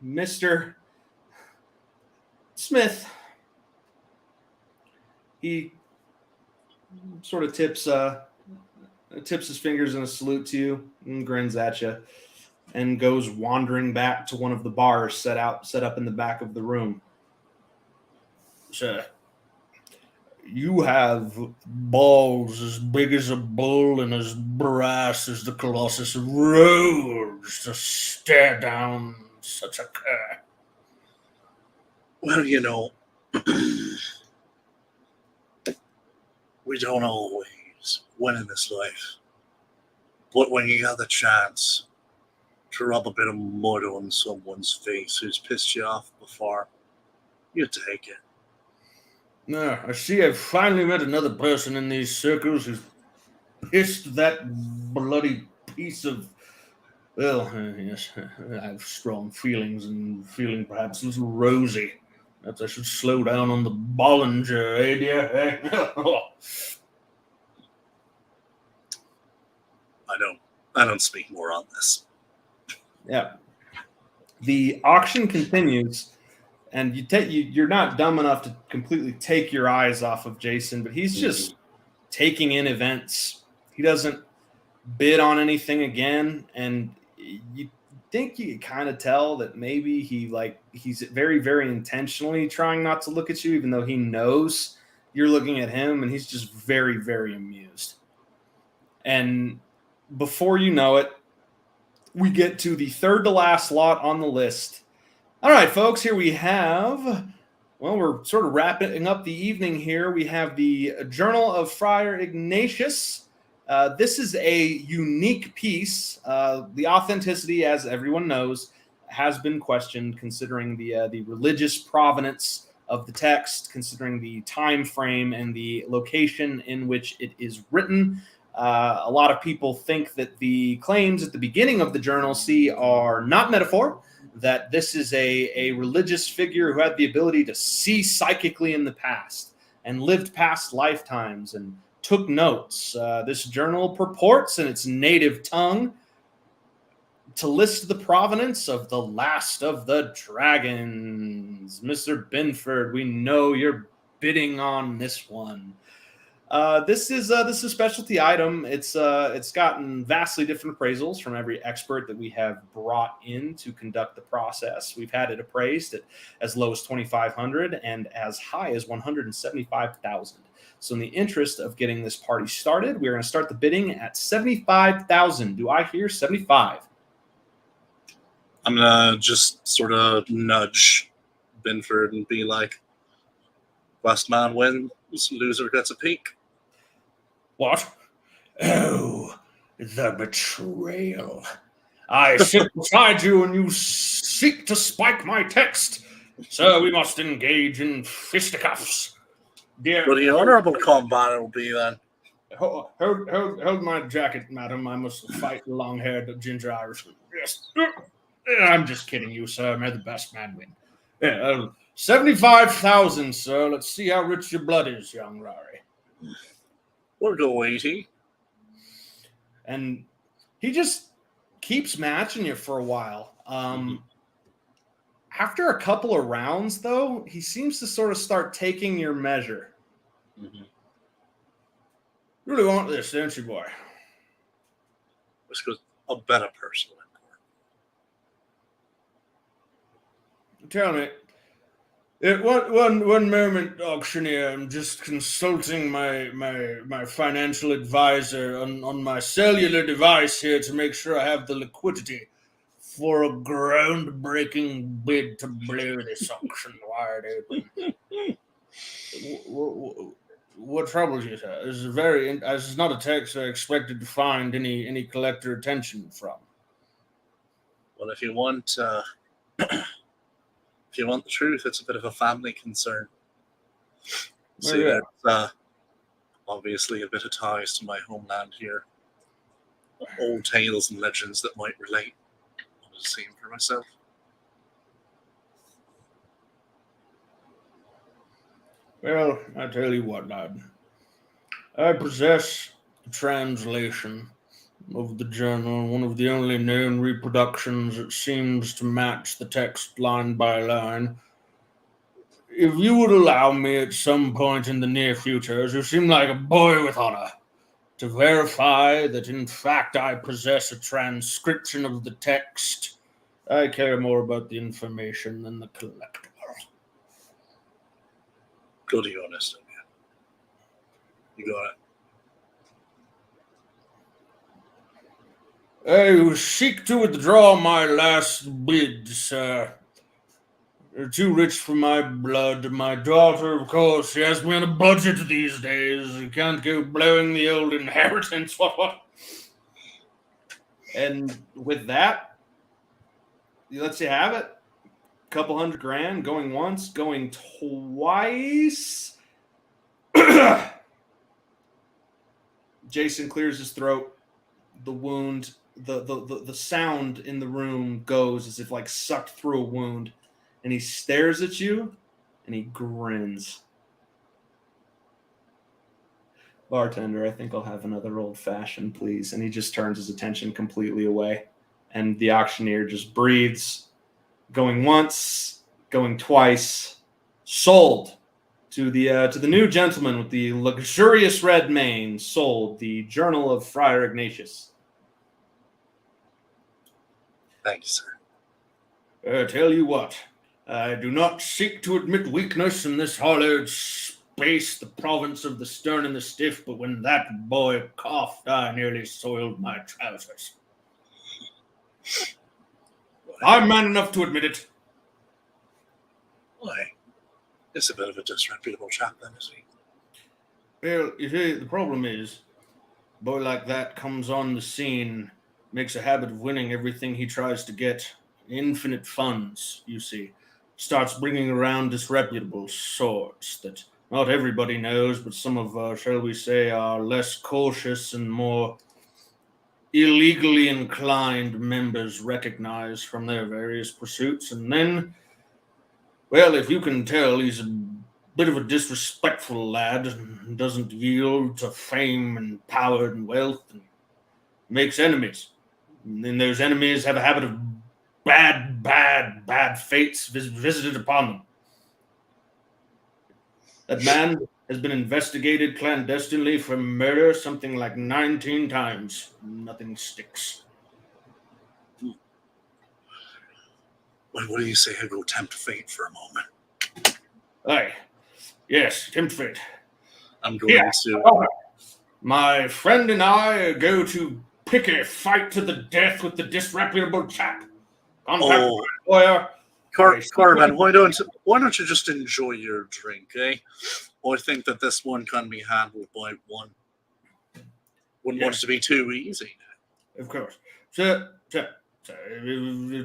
S1: Mr. Smith. He sort of tips his fingers in a salute to you and grins at you and goes wandering back to one of the bars set up in the back of the room. "Sir, you have balls as big as a bull and as brass as the Colossus of Rhodes to stare down such a cur."
S3: Well, you know, we don't always win in this life. But when you got the chance to rub a bit of mud on someone's face who's pissed you off before, you take it.
S1: No, I see I've finally met another person in these circles who's pissed that bloody piece of... Well, yes, I have strong feelings and feeling perhaps a little rosy. Perhaps I should slow down on the Bollinger, eh, dear?
S3: I don't speak more on this.
S1: Yeah. The auction continues, and you're not dumb enough to completely take your eyes off of Jason, but he's just taking in events. He doesn't bid on anything again, and you think you can kind of tell that maybe he's very, very intentionally trying not to look at you, even though he knows you're looking at him, and he's just very, very amused. And before you know it, we get to the third to last lot on the list. All right, folks, here we have, well, we're sort of wrapping up the evening here. We have the Journal of Friar Ignatius. This is a unique piece. The authenticity, as everyone knows, has been questioned considering the religious provenance of the text, considering the time frame and the location in which it is written. A lot of people think that the claims at the beginning of the journal are not metaphor, that this is a religious figure who had the ability to see psychically in the past and lived past lifetimes and took notes. This journal purports in its native tongue to list the provenance of the last of the dragons. Mr. Binford, we know you're bidding on this one. This is a specialty item. It's gotten vastly different appraisals from every expert that we have brought in to conduct the process. We've had it appraised at as low as $2,500 and as high as $175,000. So in the interest of getting this party started, we're going to start the bidding at $75,000. Do I hear 75?
S3: I'm gonna just sort of nudge Binford and be like, "Last man wins, loser gets a peek."
S1: What? Oh, the betrayal. I sit beside you and you seek to spike my text. Sir, we must engage in fisticuffs. Dear,
S3: But the honorable combat it will be then.
S1: Hold my jacket, madam. I must fight the long-haired ginger Irishman. Yes. I'm just kidding you, sir. May the best man win. Yeah, 75,000, sir. Let's see how rich your blood is, young Rory.
S3: We'll go 80.
S1: And he just keeps matching you for a while. After a couple of rounds, though, he seems to sort of start taking your measure.
S3: Mm-hmm.
S1: You really want this, don't you, boy?
S3: This was a better person.
S1: Tell me. One moment, auctioneer. I'm just consulting my financial advisor on my cellular device here to make sure I have the liquidity for a groundbreaking bid to blow this auction wide open. What troubles you, sir? This is not a text I expected to find any collector attention from.
S3: Well, if you want the truth, it's a bit of a family concern. See, there's obviously a bit of ties to my homeland here. Old tales and legends that might relate. I want to see them for myself.
S1: Well, I tell you what, lad. I possess a translation of the journal, one of the only known reproductions that seems to match the text line by line. If you would allow me at some point in the near future, as you seem like a boy with honor, to verify that in fact I possess a transcription of the text, I care more about the information than the collectible.
S3: Go to your honest opinion. You got it.
S1: I seek to withdraw my last bid, sir. You're too rich for my blood. My daughter, of course, she has me on a budget these days. You can't go blowing the old inheritance. What? And with that, let's you have it. Couple $100,000 going once, going twice. Jason clears his throat. The wound, the sound in the room goes as if like sucked through a wound. And he stares at you, and he grins. Bartender, I think I'll have another old-fashioned, please. And he just turns his attention completely away. And the auctioneer just breathes, going once, going twice. Sold to the new gentleman with the luxurious red mane. Sold the Journal of Friar Ignatius.
S3: Thank you, sir.
S1: Tell you what. I do not seek to admit weakness in this hollowed space, the province of the stern and the stiff, but when that boy coughed, I nearly soiled my trousers. I'm man enough to admit it.
S3: Why? It's a bit of a disreputable chap, then, is he?
S1: Well, you see, the problem is, a boy like that comes on the scene, makes a habit of winning everything he tries to get. Infinite funds, you see. Starts bringing around disreputable sorts that not everybody knows, but some of, shall we say, our less cautious and more illegally inclined members recognize from their various pursuits. And then, well, if you can tell, he's a bit of a disrespectful lad and doesn't yield to fame and power and wealth and makes enemies. And then those enemies have a habit of bad fates visited upon them. That man has been investigated clandestinely for murder something like 19 times. Nothing sticks.
S3: What do you say I go tempt fate for a moment?
S1: Aye. Yes, tempt fate.
S3: I'm going to...
S1: My friend and I go to pick a fight to the death with the disreputable chap. Lawyer.
S3: Carbon, why don't you just enjoy your drink, eh? I think that this one can be handled by one. Wouldn't want it to be too easy.
S1: Of course. Sir,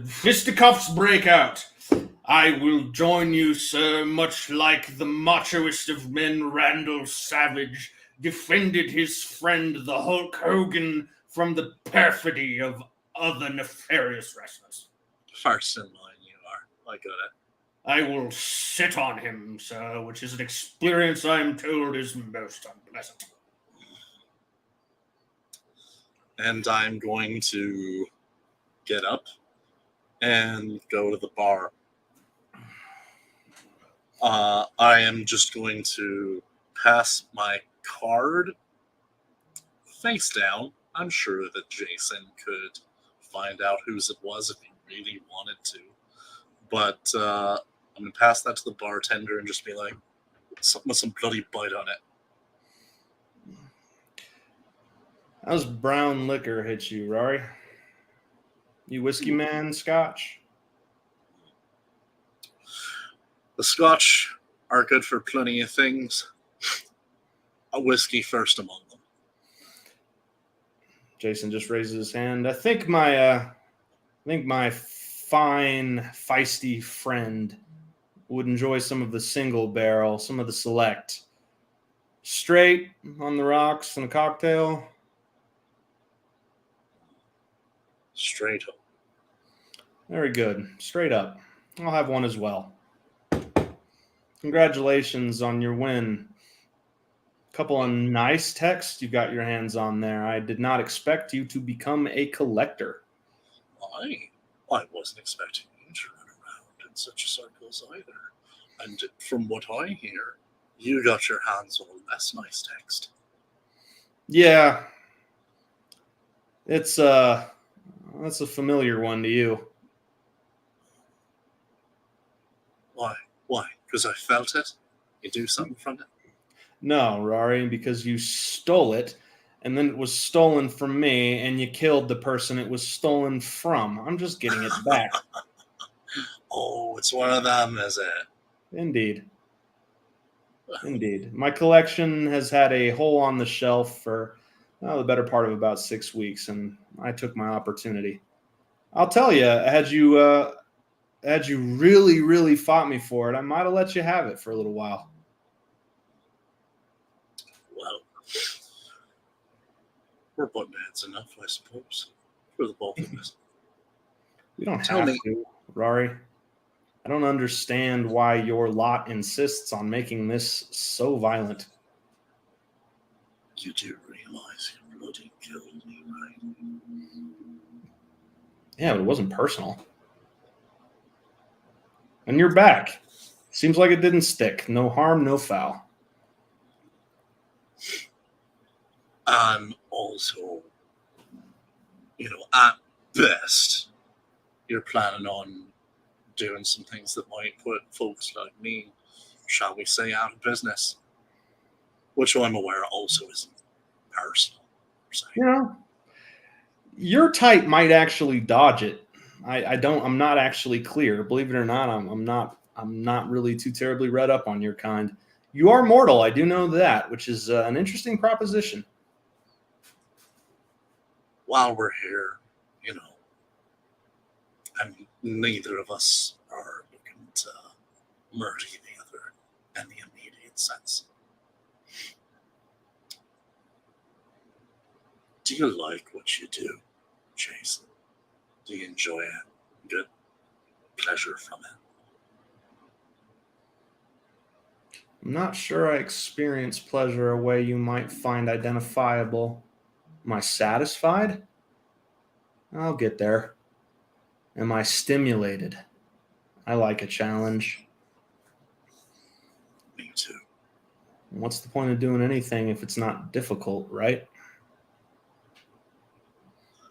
S1: fisticuffs break out. I will join you, sir, much like the machoist of men, Randall Savage, defended his friend, the Hulk Hogan, from the perfidy of other nefarious wrestlers.
S3: First in line, you are. I got it.
S1: I will sit on him, sir, which is an experience I am told is most unpleasant.
S3: And I'm going to get up and go to the bar. I am just going to pass my card face down. I'm sure that Jason could find out whose it was if he really wanted to. But I'm going to pass that to the bartender and just be like, something with some bloody bite on it.
S1: How's brown liquor hit you, Rory? You whiskey man, scotch?
S3: The Scotch are good for plenty of things. A whiskey first among them.
S1: Jason just raises his hand. I think my fine, feisty friend would enjoy some of the single barrel, some of the select. Straight on the rocks and a cocktail.
S3: Straight up.
S1: Very good. Straight up. I'll have one as well. Congratulations on your win. Couple of nice texts you got your hands on there. I did not expect you to become a collector.
S3: I wasn't expecting you to run around in such circles either. And from what I hear, you got your hands on a less nice text.
S1: Yeah. That's a familiar one to you.
S3: Why? Because I felt it? You do something from it?
S1: No, Rory, because you stole it, and then it was stolen from me, and you killed the person it was stolen from. I'm just getting it back.
S3: Oh, it's one of them, is it?
S1: Indeed. My collection has had a hole on the shelf for the better part of about 6 weeks, and I took my opportunity. I'll tell you, had you really, really fought me for it, I might have let you have it for a little while.
S3: Well, we're button heads enough, I suppose, for the both of us.
S1: We don't have to, Rory. I don't understand why your lot insists on making this so violent.
S3: You do realize you bloody killed me, right?
S1: Yeah, but it wasn't personal. And you're back. Seems like it didn't stick. No harm, no foul.
S3: And also, at best, you're planning on doing some things that might put folks like me, shall we say, out of business. Which I'm aware also isn't personal.
S1: Your type might actually dodge it. I'm not actually clear. Believe it or not, I'm not really too terribly read up on your kind. You are mortal, I do know that, which is an interesting proposition.
S3: While we're here, and neither of us are looking to murder the other in the immediate sense. Do you like what you do, Jason? Do you enjoy it? Get pleasure from it?
S1: I'm not sure I experience pleasure a way you might find identifiable. Am I satisfied? I'll get there. Am I stimulated? I like a challenge.
S3: Me too.
S1: What's the point of doing anything if it's not difficult, right?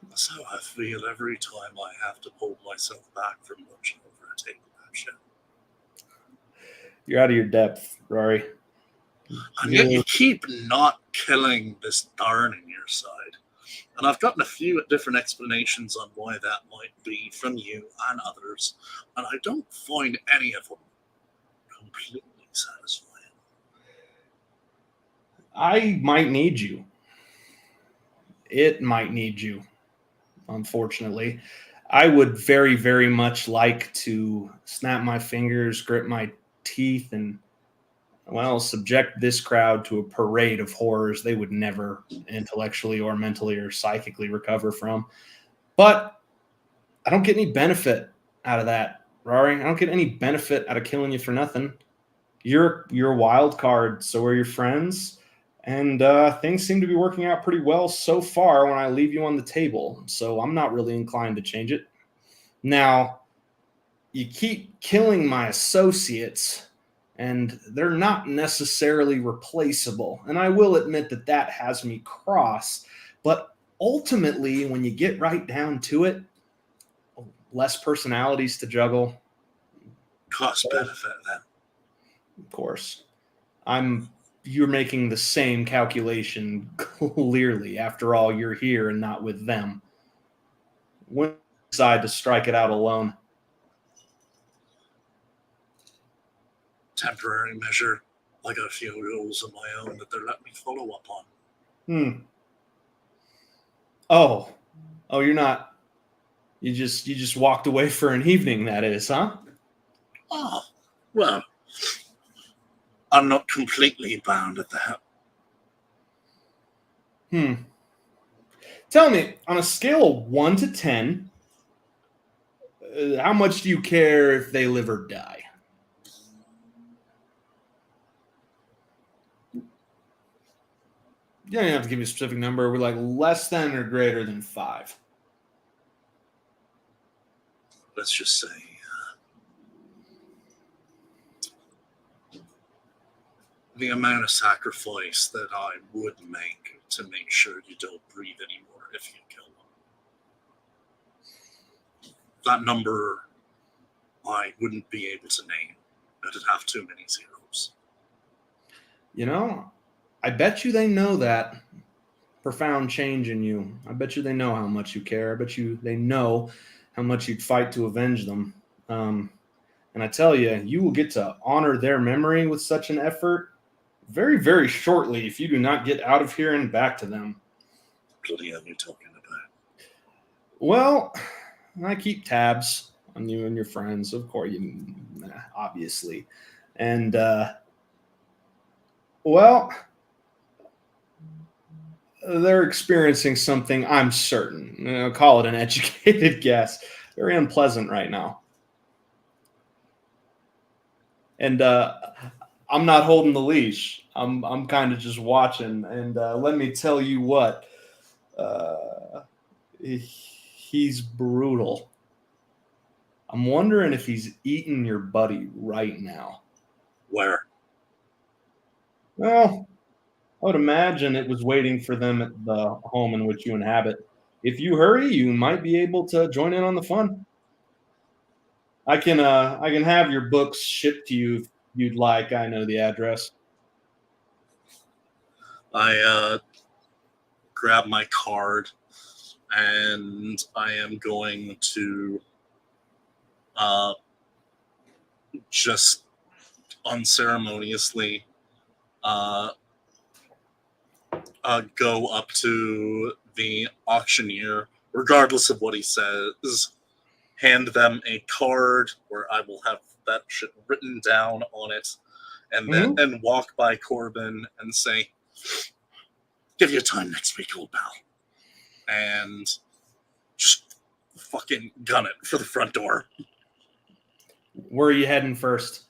S3: That's how I feel every time I have to pull myself back from lunching over a table that shit.
S1: You're out of your depth, Rory.
S3: And yet you keep not killing this darn in your side. And I've gotten a few different explanations on why that might be from you and others, and I don't find any of them completely satisfying.
S1: I might need you. It might need you, unfortunately. I would very, very much like to snap my fingers, grit my teeth, and subject this crowd to a parade of horrors they would never intellectually or mentally or psychically recover from. But I don't get any benefit out of that. Rory. I don't get any benefit out of killing you for nothing. You're a wild card, so are your friends. And things seem to be working out pretty well so far when I leave you on the table. So I'm not really inclined to change it. Now, you keep killing my associates, and they're not necessarily replaceable. And I will admit that that has me cross. But ultimately, when you get right down to it, less personalities to juggle.
S3: Cost benefit then.
S1: Of course. You're making the same calculation clearly. After all, you're here and not with them. When you decide to strike it out alone?
S3: Temporary measure. I got a few rules of my own that they're letting me follow up on.
S1: Oh, you're not. You just walked away for an evening, that is, huh?
S3: Oh, well, I'm not completely bound at that.
S1: Tell me, on a scale of 1 to 10, how much do you care if they live or die? You don't have to give me a specific number. We're like less than or greater than 5.
S3: Let's just say the amount of sacrifice that I would make to make sure you don't breathe anymore if you kill them. That number I wouldn't be able to name. It'd have too many zeros.
S1: You know, I bet you they know that profound change in you. I bet you they know how much you care. I bet you they know how much you'd fight to avenge them. And I tell you, you will get to honor their memory with such an effort very, very shortly if you do not get out of here and back to them.
S3: Bloody hell, you talking about?
S1: Well, I keep tabs on you and your friends, of course, obviously. And, well, they're experiencing something, I'm certain. I'll call it an educated guess. Very unpleasant right now. And I'm not holding the leash. I'm kind of just watching. And let me tell you what, he's brutal. I'm wondering if he's eating your buddy right now.
S3: Where?
S1: Well, I would imagine it was waiting for them at the home in which you inhabit. If you hurry, you might be able to join in on the fun. I can have your books shipped to you if you'd like. I know the address.
S3: I grab my card and I am going to just unceremoniously go up to the auctioneer, regardless of what he says, hand them a card where I will have that shit written down on it, and then and walk by Corbin and say, "Give you time next week, old pal," and just fucking gun it for the front door.
S1: Where are you heading first?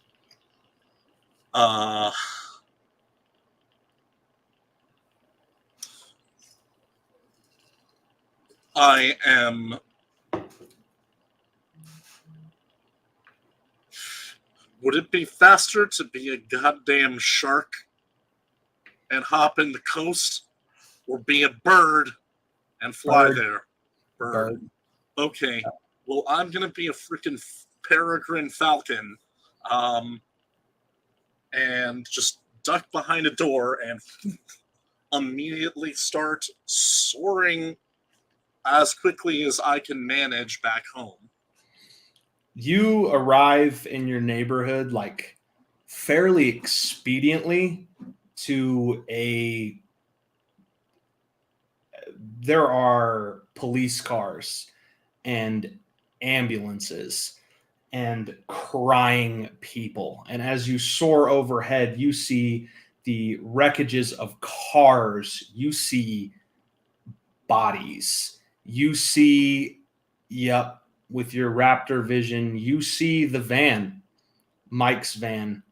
S3: I am would it be faster to be a goddamn shark and hop in the coast, or be a bird and fly there? Bird. Okay. Well, I'm gonna be a freaking peregrine falcon, and just duck behind a door and immediately start soaring as quickly as I can manage back home.
S1: You arrive in your neighborhood like fairly expediently to there are police cars and ambulances and crying people. And as you soar overhead, you see the wreckages of cars. You see bodies. You see, with your raptor vision, you see the van, Mike's van,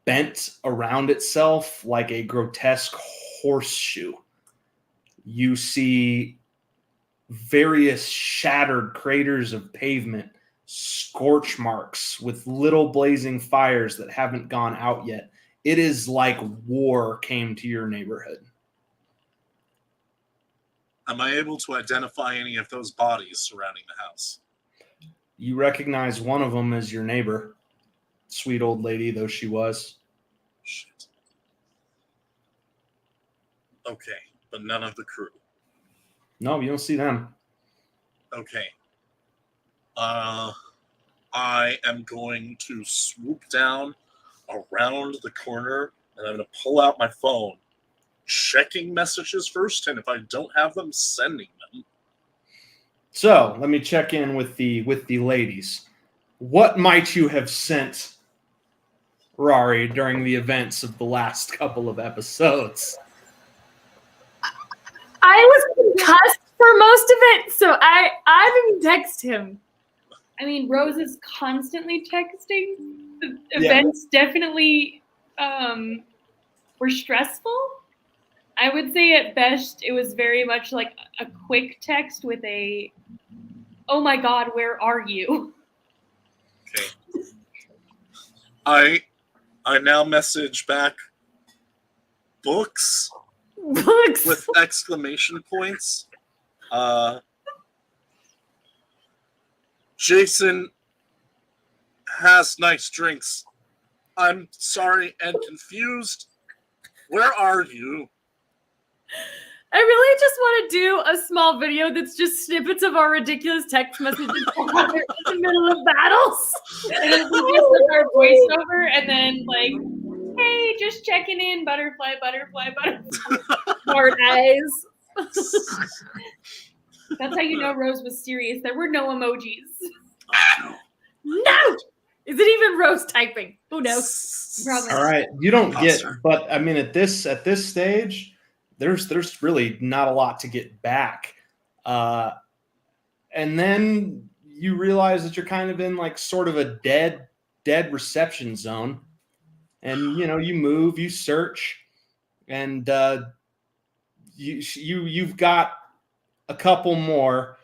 S1: bent around itself like a grotesque horseshoe. You see various shattered craters of pavement, scorch marks with little blazing fires that haven't gone out yet. It is like war came to your neighborhood.
S3: Am I able to identify any of those bodies surrounding the house?
S1: You recognize one of them as your neighbor, sweet old lady though she was.
S3: Shit. Okay, but none of the crew.
S1: No, you don't see them.
S3: Okay. I am going to swoop down around the corner, and I'm going to pull out my phone, checking messages first, and if I don't have them, sending them.
S1: So let me check in with the ladies. What might you have sent Rari during the events of the last couple of episodes?
S2: I was concussed for most of it, so I didn't text him.
S4: I mean, Rose is constantly texting. The events definitely were stressful. I would say at best it was very much like a quick text with a, "Oh my God, where are you?"
S3: Okay. I now message back books with exclamation points. Jason has nice drinks. I'm sorry and confused. Where are you?
S2: I really just want to do a small video that's just snippets of our ridiculous text messages in the middle of battles.
S4: And it'll be just like our voiceover, and then like, "Hey, just checking in, butterfly, butterfly, butterfly."
S2: Hard eyes.
S4: That's how you know Rose was serious. There were no emojis.
S2: No! Is it even Rose typing? Who knows?
S4: Probably.
S1: All right, you don't get, but I mean, at this stage, there's really not a lot to get back, and then you realize that you're kind of in like sort of a dead reception zone, and you move, you search, and you've got a couple more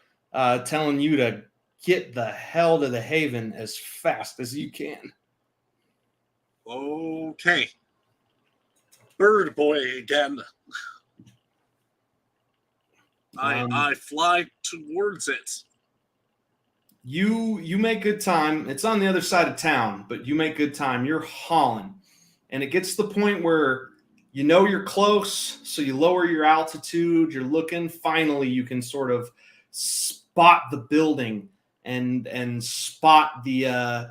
S1: telling you to get the hell to the haven as fast as you can.
S3: Okay. Bird boy again. I fly towards it.
S1: You make good time. It's on the other side of town, but you make good time. You're hauling, and it gets to the point where you're close, so you lower your altitude. You're looking. Finally, you can sort of spot the building and spot the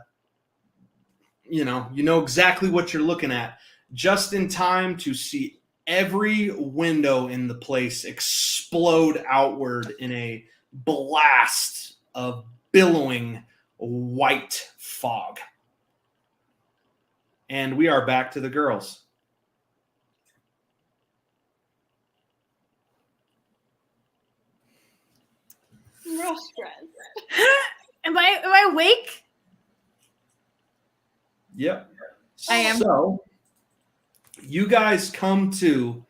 S1: you know exactly what you're looking at, just in time to see every window in the place explode outward in a blast of billowing white fog. And we are back to the girls.
S4: Real stress.
S2: Am I awake?
S1: Yep.
S2: I am.
S1: So you guys come to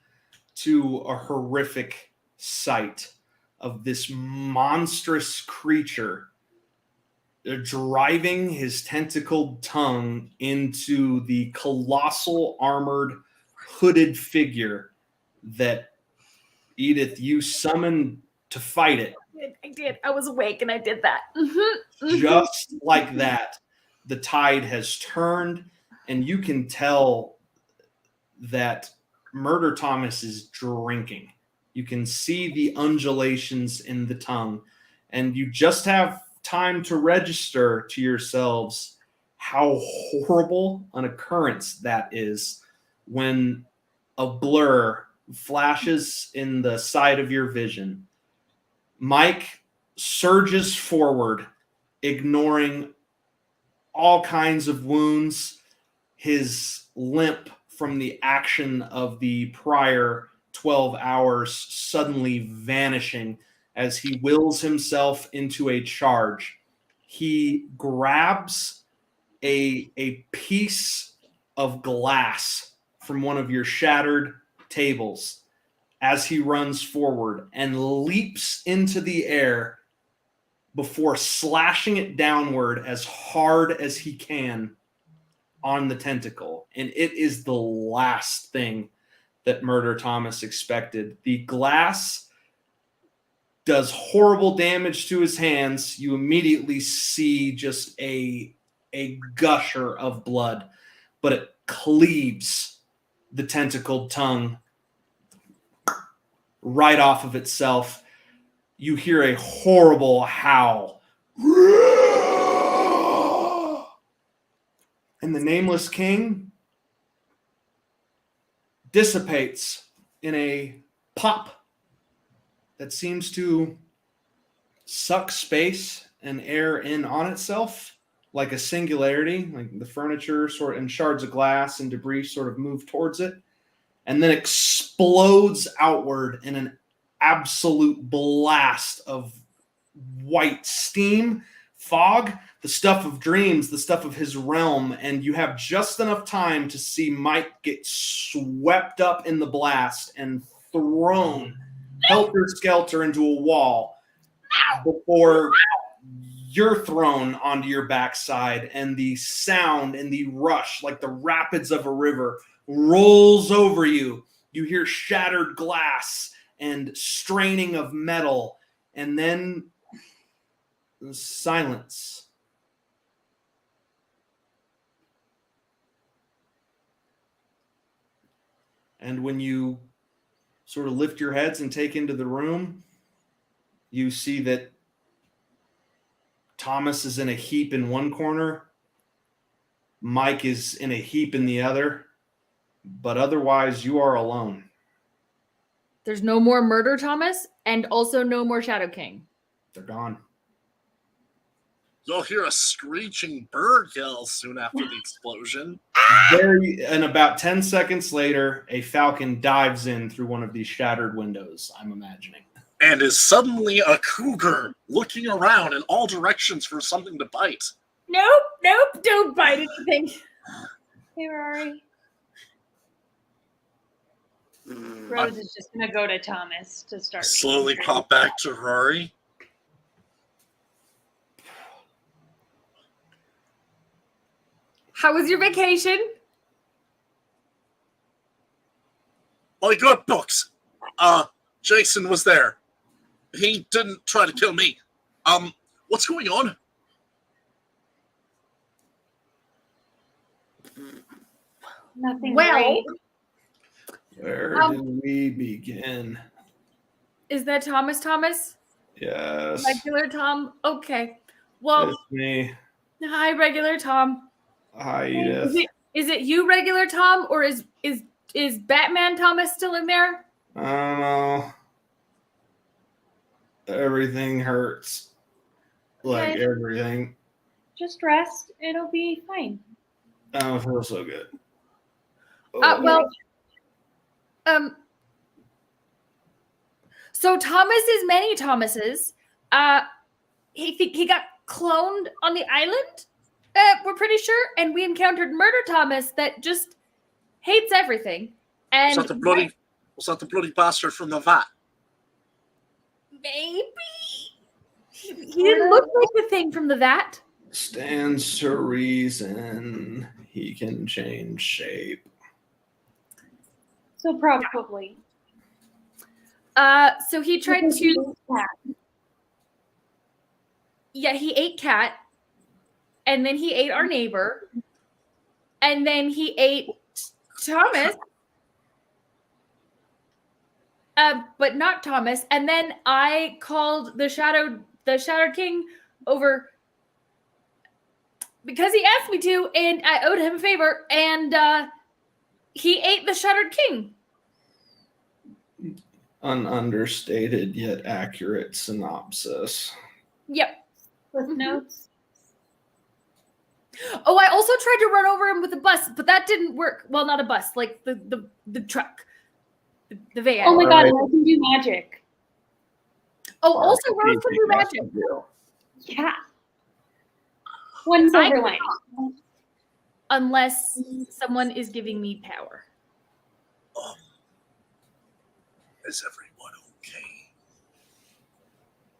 S1: a horrific sight of this monstrous creature driving his tentacled tongue into the colossal armored hooded figure that Edith, you summoned to fight it.
S2: I did. I was awake and I did that. Mm-hmm.
S1: Just like that, the tide has turned, and you can tell that Murder Thomas is drinking. You can see the undulations in the tongue, and you just have time to register to yourselves how horrible an occurrence that is when a blur flashes in the side of your vision. Mike surges forward, ignoring all kinds of wounds, his limp from the action of the prior 12 hours suddenly vanishing as he wills himself into a charge he grabs a piece of glass from one of your shattered tables as he runs forward and leaps into the air before slashing it downward as hard as he can on the tentacle. And it is the last thing that Murder Thomas expected. The glass does horrible damage to his hands. You immediately see just a gusher of blood, but it cleaves the tentacled tongue right off of itself. You hear a horrible howl. And the Nameless King dissipates in a pop that seems to suck space and air in on itself like a singularity, like the furniture sort of and shards of glass and debris sort of move towards it, and then explodes outward in an absolute blast of white steam, fog, the stuff of dreams, the stuff of his realm, and you have just enough time to see Mike get swept up in the blast and thrown helter-skelter into a wall before you're thrown onto your backside, and the sound and the rush, like the rapids of a river, rolls over you. You hear shattered glass and straining of metal, and then silence. And when you sort of lift your heads and take into the room, you see that Thomas is in a heap in one corner, Mike is in a heap in the other, but otherwise you are alone.
S2: There's no more Murder Thomas, and also no more Shadow King.
S1: They're gone.
S3: You'll hear a screeching bird yell soon after the explosion.
S1: And about 10 seconds later, a falcon dives in through one of these shattered windows, I'm imagining.
S3: And is suddenly a cougar looking around in all directions for something to bite.
S2: Nope, don't bite anything.
S4: Hey, Rory. Rose is just going to go to Thomas to start.
S3: Slowly pop back to Rory.
S2: How was your vacation?
S3: I got books. Jason was there. He didn't try to kill me. What's going on?
S4: Nothing.
S2: Well,
S1: Where did we begin?
S2: Is that Thomas?
S1: Yes.
S2: Regular Tom? Okay. Well,
S1: It's me.
S2: hi, regular Tom.
S1: Hi, Edith.
S2: Is it you, regular Tom, or is Batman Thomas still in there?
S1: I don't know. Everything hurts. Like
S4: Okay.
S1: everything.
S4: Just rest. It'll be fine.
S1: I don't feel so good.
S2: So Thomas is many Thomases. He got cloned on the island. We're pretty sure, and we encountered Murder Thomas that just hates everything. And
S3: Was that the bloody bastard from the vat?
S2: Maybe he didn't look like the thing from the vat.
S1: Stands to reason he can change shape.
S4: So probably.
S2: So he tried to. Yeah, he ate Cat, and then he ate our neighbor, and then he ate Thomas. But not Thomas. And then I called the Shadow King over because he asked me to, and I owed him a favor, and he ate the Shattered King.
S1: An understated yet accurate synopsis.
S2: Yep.
S4: With notes.
S2: Oh, I also tried to run over him with a bus, but that didn't work. Well, not a bus, like the truck. The van.
S4: Oh my god, I can do magic.
S2: Oh, also Rose can do magic.
S4: Yeah. One
S2: I
S4: silver
S2: can
S4: lining.
S2: talk unless someone is giving me power.
S3: Is everyone okay?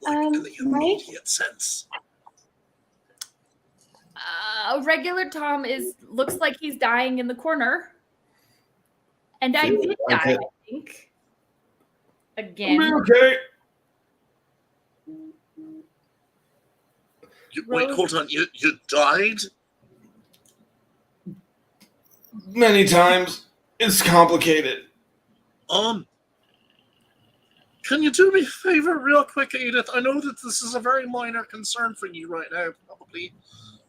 S3: Like in the
S4: Mike?
S3: immediate sense.
S2: Regular Tom looks like he's dying in the corner. And I
S1: Feels
S2: did
S1: like
S2: die,
S1: it.
S2: I think. Again.
S1: Okay.
S3: Wait,
S2: Rose-
S3: hold on. You died?
S1: Many times. It's complicated.
S3: Can you do me a favor real quick, Edith? I know that this is a very minor concern for you right now, probably.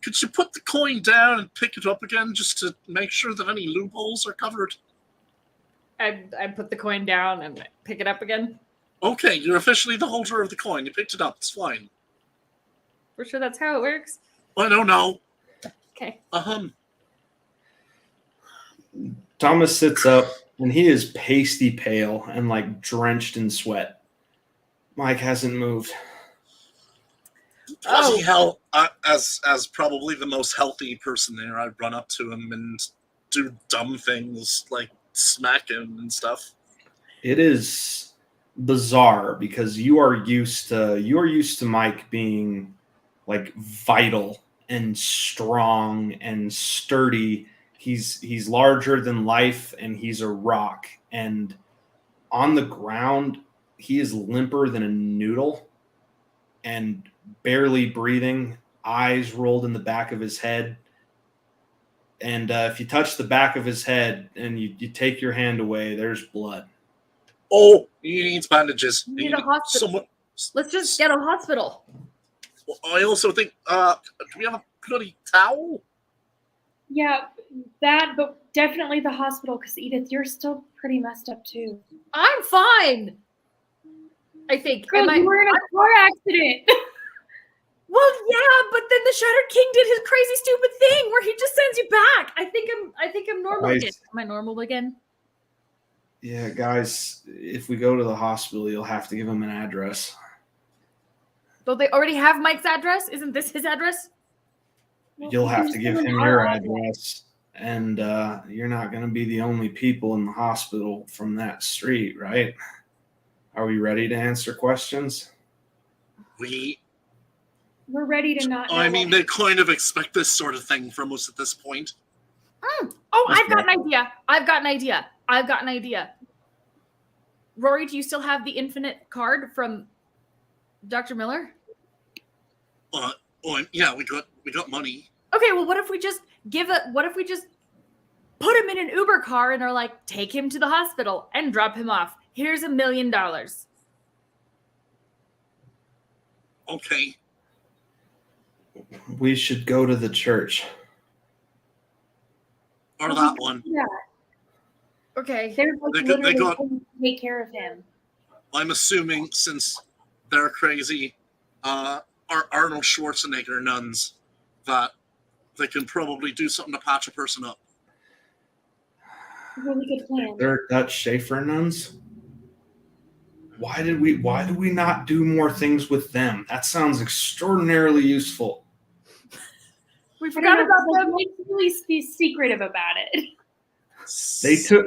S3: Could you put the coin down and pick it up again just to make sure that any loopholes are covered?
S2: I put the coin down and pick it up again.
S3: Okay, you're officially the holder of the coin. You picked it up. It's fine.
S2: We're sure that's how it works.
S3: I don't know.
S2: Okay.
S1: Thomas sits up, and he is pasty pale and like drenched in sweat. Mike hasn't moved.
S3: Bloody hell! As probably the most healthy person there, I'd run up to him and do dumb things like smack him and stuff.
S1: It is bizarre because you are used to Mike being like vital and strong and sturdy. He's larger than life, and he's a rock. And on the ground, he is limper than a noodle and barely breathing, eyes rolled in the back of his head. And if you touch the back of his head and you take your hand away, there's blood.
S3: Oh, he needs bandages.
S2: We need a hospital. Let's just get a hospital.
S3: I also think, do we have a bloody towel?
S4: Yeah, that, but definitely the hospital, because Edith, you're still pretty messed up too.
S2: I'm fine. I think.
S4: Girl, you were in a car accident.
S2: Well, yeah, but then the Shattered King did his crazy, stupid thing where he just sends you back. I think I'm normal
S1: Guys.
S2: again. Am I normal again?
S1: Yeah, guys, if we go to the hospital, you'll have to give him an address.
S2: Don't they already have Mike's address? Isn't this his address?
S1: You'll have to give him your address. And you're not going to be the only people in the hospital from that street, right? Are we ready to answer questions?
S4: We're ready to not know.
S3: I mean, they kind of expect this sort of thing from us at this point.
S2: Oh, I've got an idea. Rory, do you still have the infinite card from Dr. Miller?
S3: Yeah, we got money.
S2: Okay, well, what if we just put him in an Uber car and are like, take him to the hospital and drop him off. Here's $1 million.
S3: Okay.
S1: We should go to the church.
S3: Or that one.
S4: Yeah,
S2: Okay.
S4: they're like
S3: They
S4: literally
S3: got-
S4: going to take care of him.
S3: I'm assuming since they're crazy, are Arnold Schwarzenegger nuns, that they can probably do something to patch a person up.
S4: Really good plan.
S1: They're Dutch Schaefer nuns. Why did we not do more things with them? That sounds extraordinarily useful.
S2: We forgot about them.
S4: Like, really be secretive about it.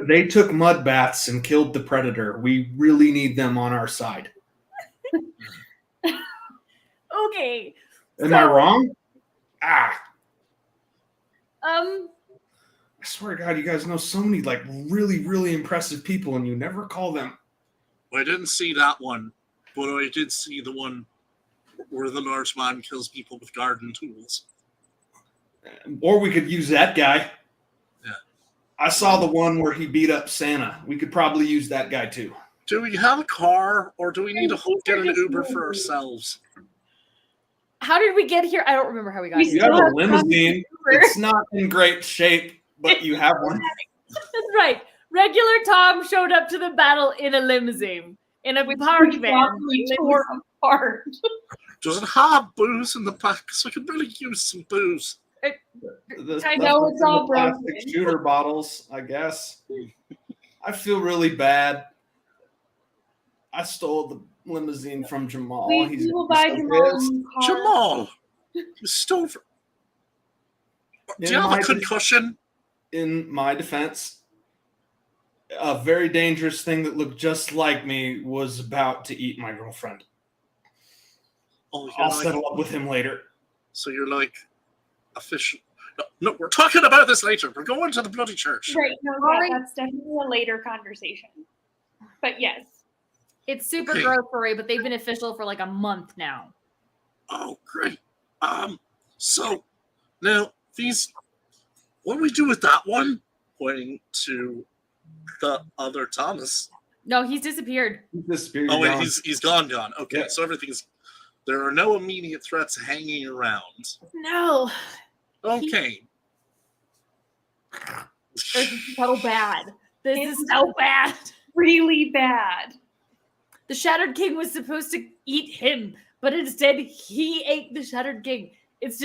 S1: They took mud baths and killed the predator. We really need them on our side.
S2: Okay.
S1: Am I wrong? I
S2: Um,
S1: swear to God, you guys know so many like really, really impressive people, and you never call them.
S3: I didn't see that one, but I did see the one where the large man kills people with garden tools.
S1: Or we could use that guy.
S3: Yeah.
S1: I saw the one where he beat up Santa. We could probably use that guy too.
S3: Do we have a car, or do we need to get an Uber for ourselves?
S2: how did we get here? I don't remember how we got
S4: We
S2: here.
S1: You have a
S4: have
S1: limousine. It's not in great shape, but you have one.
S2: That's right. Regular Tom showed up to the battle in a limousine, in a party van.
S4: Probably tore apart.
S3: Does it have booze in the back? So I could really use some booze.
S2: I know
S4: it's all broken.
S1: Plastic shooter bottles, I guess. I feel really bad. I stole the limousine from Jamal.
S4: We will buy
S1: so
S4: Jamal a
S1: pissed.
S4: new car.
S3: Jamal! You stole from... Do you have a concussion?
S1: In my defense, a very dangerous thing that looked just like me was about to eat my girlfriend.
S3: Oh,
S1: I'll settle up with him later.
S3: So you're like official. No, we're talking about this later. We're going to the bloody church.
S4: Right. No, that's definitely a later conversation. But yes.
S2: It's super gross, Rory, but they've been official for like a month now.
S3: Oh, great. So now what do we do with that one? Pointing to the other Thomas.
S2: No, he's disappeared.
S3: Oh wait, he's gone. Okay,
S1: yeah.
S3: So there are no immediate threats hanging around.
S2: No.
S3: Okay.
S2: This is so bad. This is so bad.
S4: Really bad.
S2: The Shattered King was supposed to eat him, but instead he ate the Shattered King. This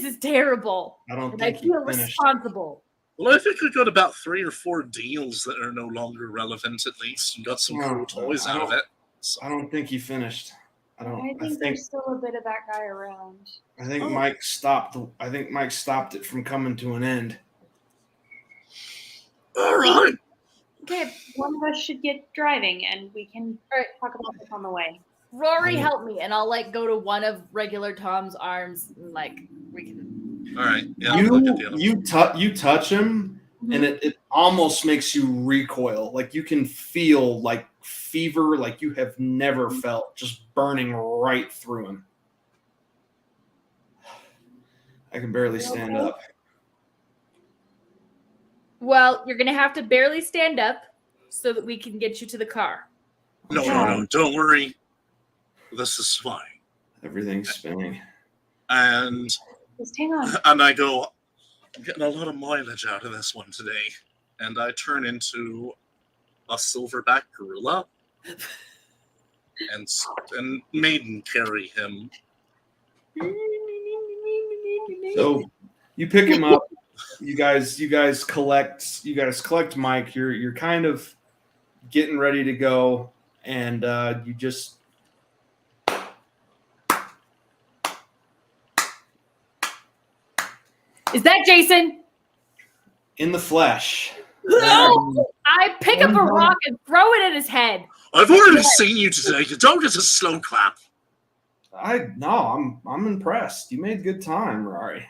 S2: is terrible.
S1: I
S2: feel responsible.
S3: Well, I think we got about 3 or 4 deals that are no longer relevant, at least, and got some cool toys out of it. So.
S1: I don't think he finished. I think
S4: there's still a bit of that guy around.
S1: I think Mike stopped. I think Mike stopped it from coming to an end.
S3: All right.
S4: Okay, one of us should get driving, and we can talk about this on the way.
S2: Rory, help me, and I'll go to one of regular Tom's arms, and we can.
S3: All right. Yeah.
S1: You touch him, and it almost makes you recoil. Like you can feel like fever, like you have never felt, just burning right through him. I can barely stand up.
S2: Well, you're going to have to barely stand up so that we can get you to the car.
S3: No, don't worry. This is fine.
S1: Everything's spinning.
S3: And
S4: just hang on.
S3: And I go, I'm getting a lot of mileage out of this one today. And I turn into a silverback gorilla and maiden carry him.
S1: So you pick him up. You guys collect Mike. You're kind of getting ready to go, and you just
S2: Is that Jason?
S1: In the flesh.
S2: No! I pick up a rock and throw it at his head.
S3: I've already seen you today. You don't get a slow clap.
S1: I'm impressed. You made good time, Rory.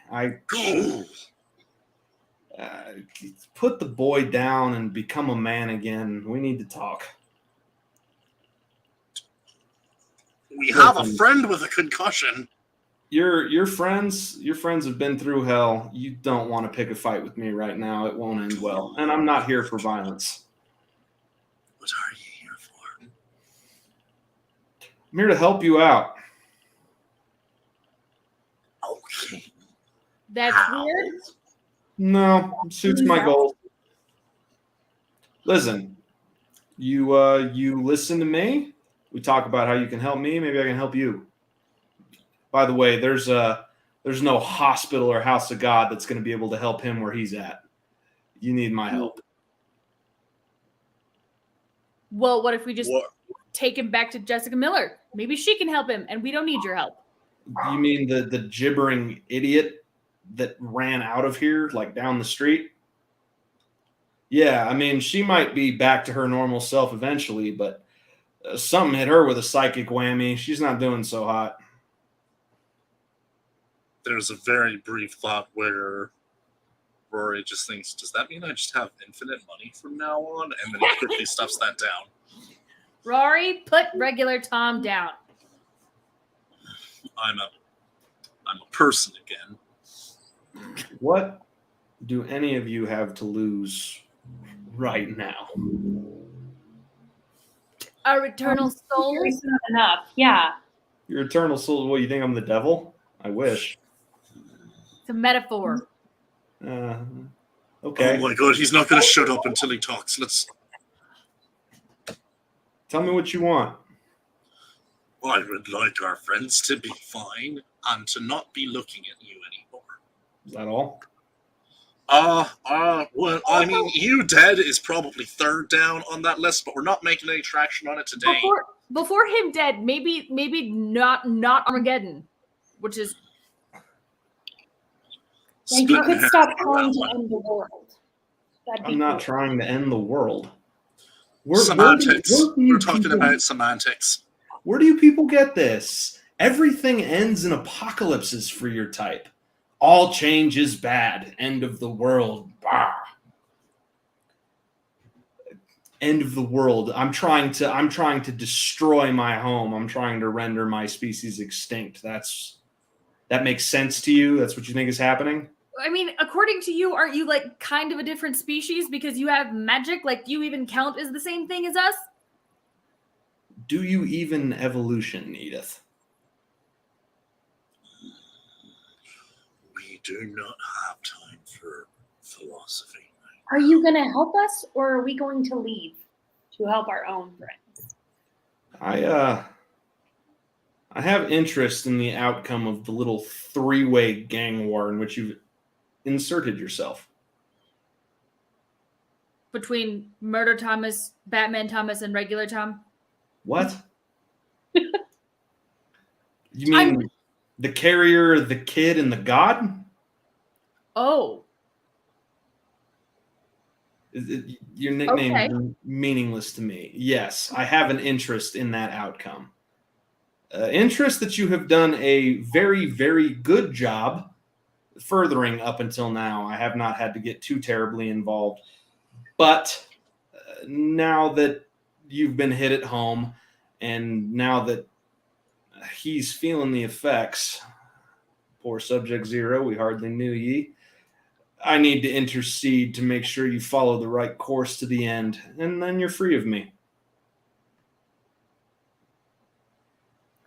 S1: Put the boy down and become a man again. We need to talk.
S3: We have a friend with a concussion.
S1: Your friends have been through hell. You don't want to pick a fight with me right now. It won't end well. And I'm not here for violence.
S3: What are you here for?
S1: I'm here to help you out.
S3: Okay.
S2: That's weird.
S1: No, it suits my goals. Listen, you listen to me. We talk about how you can help me. Maybe I can help you. By the way, there's no hospital or house of God that's going to be able to help him where he's at. You need my help.
S2: Well, what if we just take him back to Jessica Miller? Maybe she can help him, and we don't need your help.
S1: You mean the gibbering idiot that ran out of here, like down the street? Yeah, I mean, she might be back to her normal self eventually, but something hit her with a psychic whammy. She's not doing so hot.
S3: There's a very brief thought where Rory just thinks, does that mean I just have infinite money from now on? And then he quickly stuffs that down.
S2: Rory, put regular Tom down.
S3: I'm a person again.
S1: What do any of you have to lose right now?
S2: Our eternal souls?
S4: It's not enough. Yeah.
S1: Your eternal soul. What, you think I'm the devil? I wish.
S2: It's a metaphor.
S1: Okay.
S3: Oh my god, he's not going to shut up until he talks. Let's.
S1: Tell me what you want.
S3: I would like our friends to be fine and to not be looking at you anymore.
S1: Is that all?
S3: Well, I mean, you dead is probably third down on that list, but we're not making any traction on it today.
S2: Before him dead, maybe not Armageddon, which is.
S4: And you could stop trying to end the world. That'd be
S1: I'm not
S4: cool.
S1: trying to end the world.
S3: Semantics.
S1: Where do
S3: We're talking about semantics.
S1: Where do you people get this? Everything ends in apocalypses for your type. All change is bad. End of the world. Bah. End of the world. I'm trying to destroy my home. I'm trying to render my species extinct. That makes sense to you? That's what you think is happening?
S2: I mean, according to you, aren't you like kind of a different species because you have magic? Like, do you even count as the same thing as us?
S1: Do you even evolution, Edith?
S3: We do not have time for philosophy.
S4: Are you going to help us, or are we going to leave to help our own friends?
S1: I have interest in the outcome of the little three-way gang war in which you've inserted yourself.
S2: Between Murder Thomas, Batman Thomas, and Regular Tom?
S1: What? You mean the carrier, the kid, and the god?
S2: Oh.
S1: Your nickname
S2: Okay.
S1: is meaningless to me. Yes, I have an interest in that outcome. Interest that you have done a very, very good job furthering up until now. I have not had to get too terribly involved. But now that you've been hit at home, and now that he's feeling the effects, poor Subject Zero, we hardly knew ye, I need to intercede to make sure you follow the right course to the end, and then you're free of me.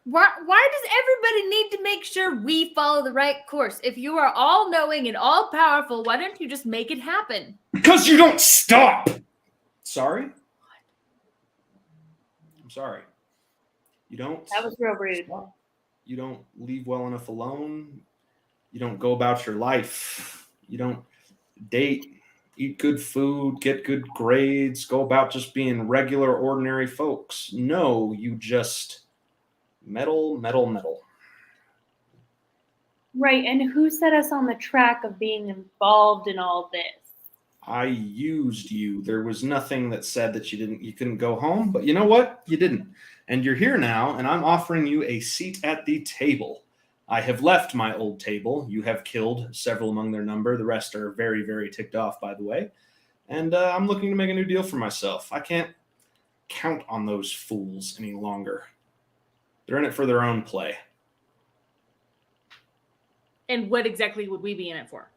S2: Why does everybody need to make sure we follow the right course? If you are all-knowing and all-powerful, why don't you just make it happen?
S1: Because you don't stop! Sorry? I'm sorry. You don't...
S4: That was real rude.
S1: You don't leave well enough alone. You don't go about your life. You don't date, eat good food, get good grades, go about just being regular, ordinary folks. No, you just meddle.
S4: Right, and who set us on the track of being involved in all this?
S1: I used you. There was nothing that said that you couldn't go home, but you know what? You didn't. And you're here now, and I'm offering you a seat at the table. I have left my old table. You have killed several among their number. The rest are very, very ticked off, by the way. And I'm looking to make a new deal for myself. I can't count on those fools any longer. They're in it for their own play.
S2: And what exactly would we be in it for?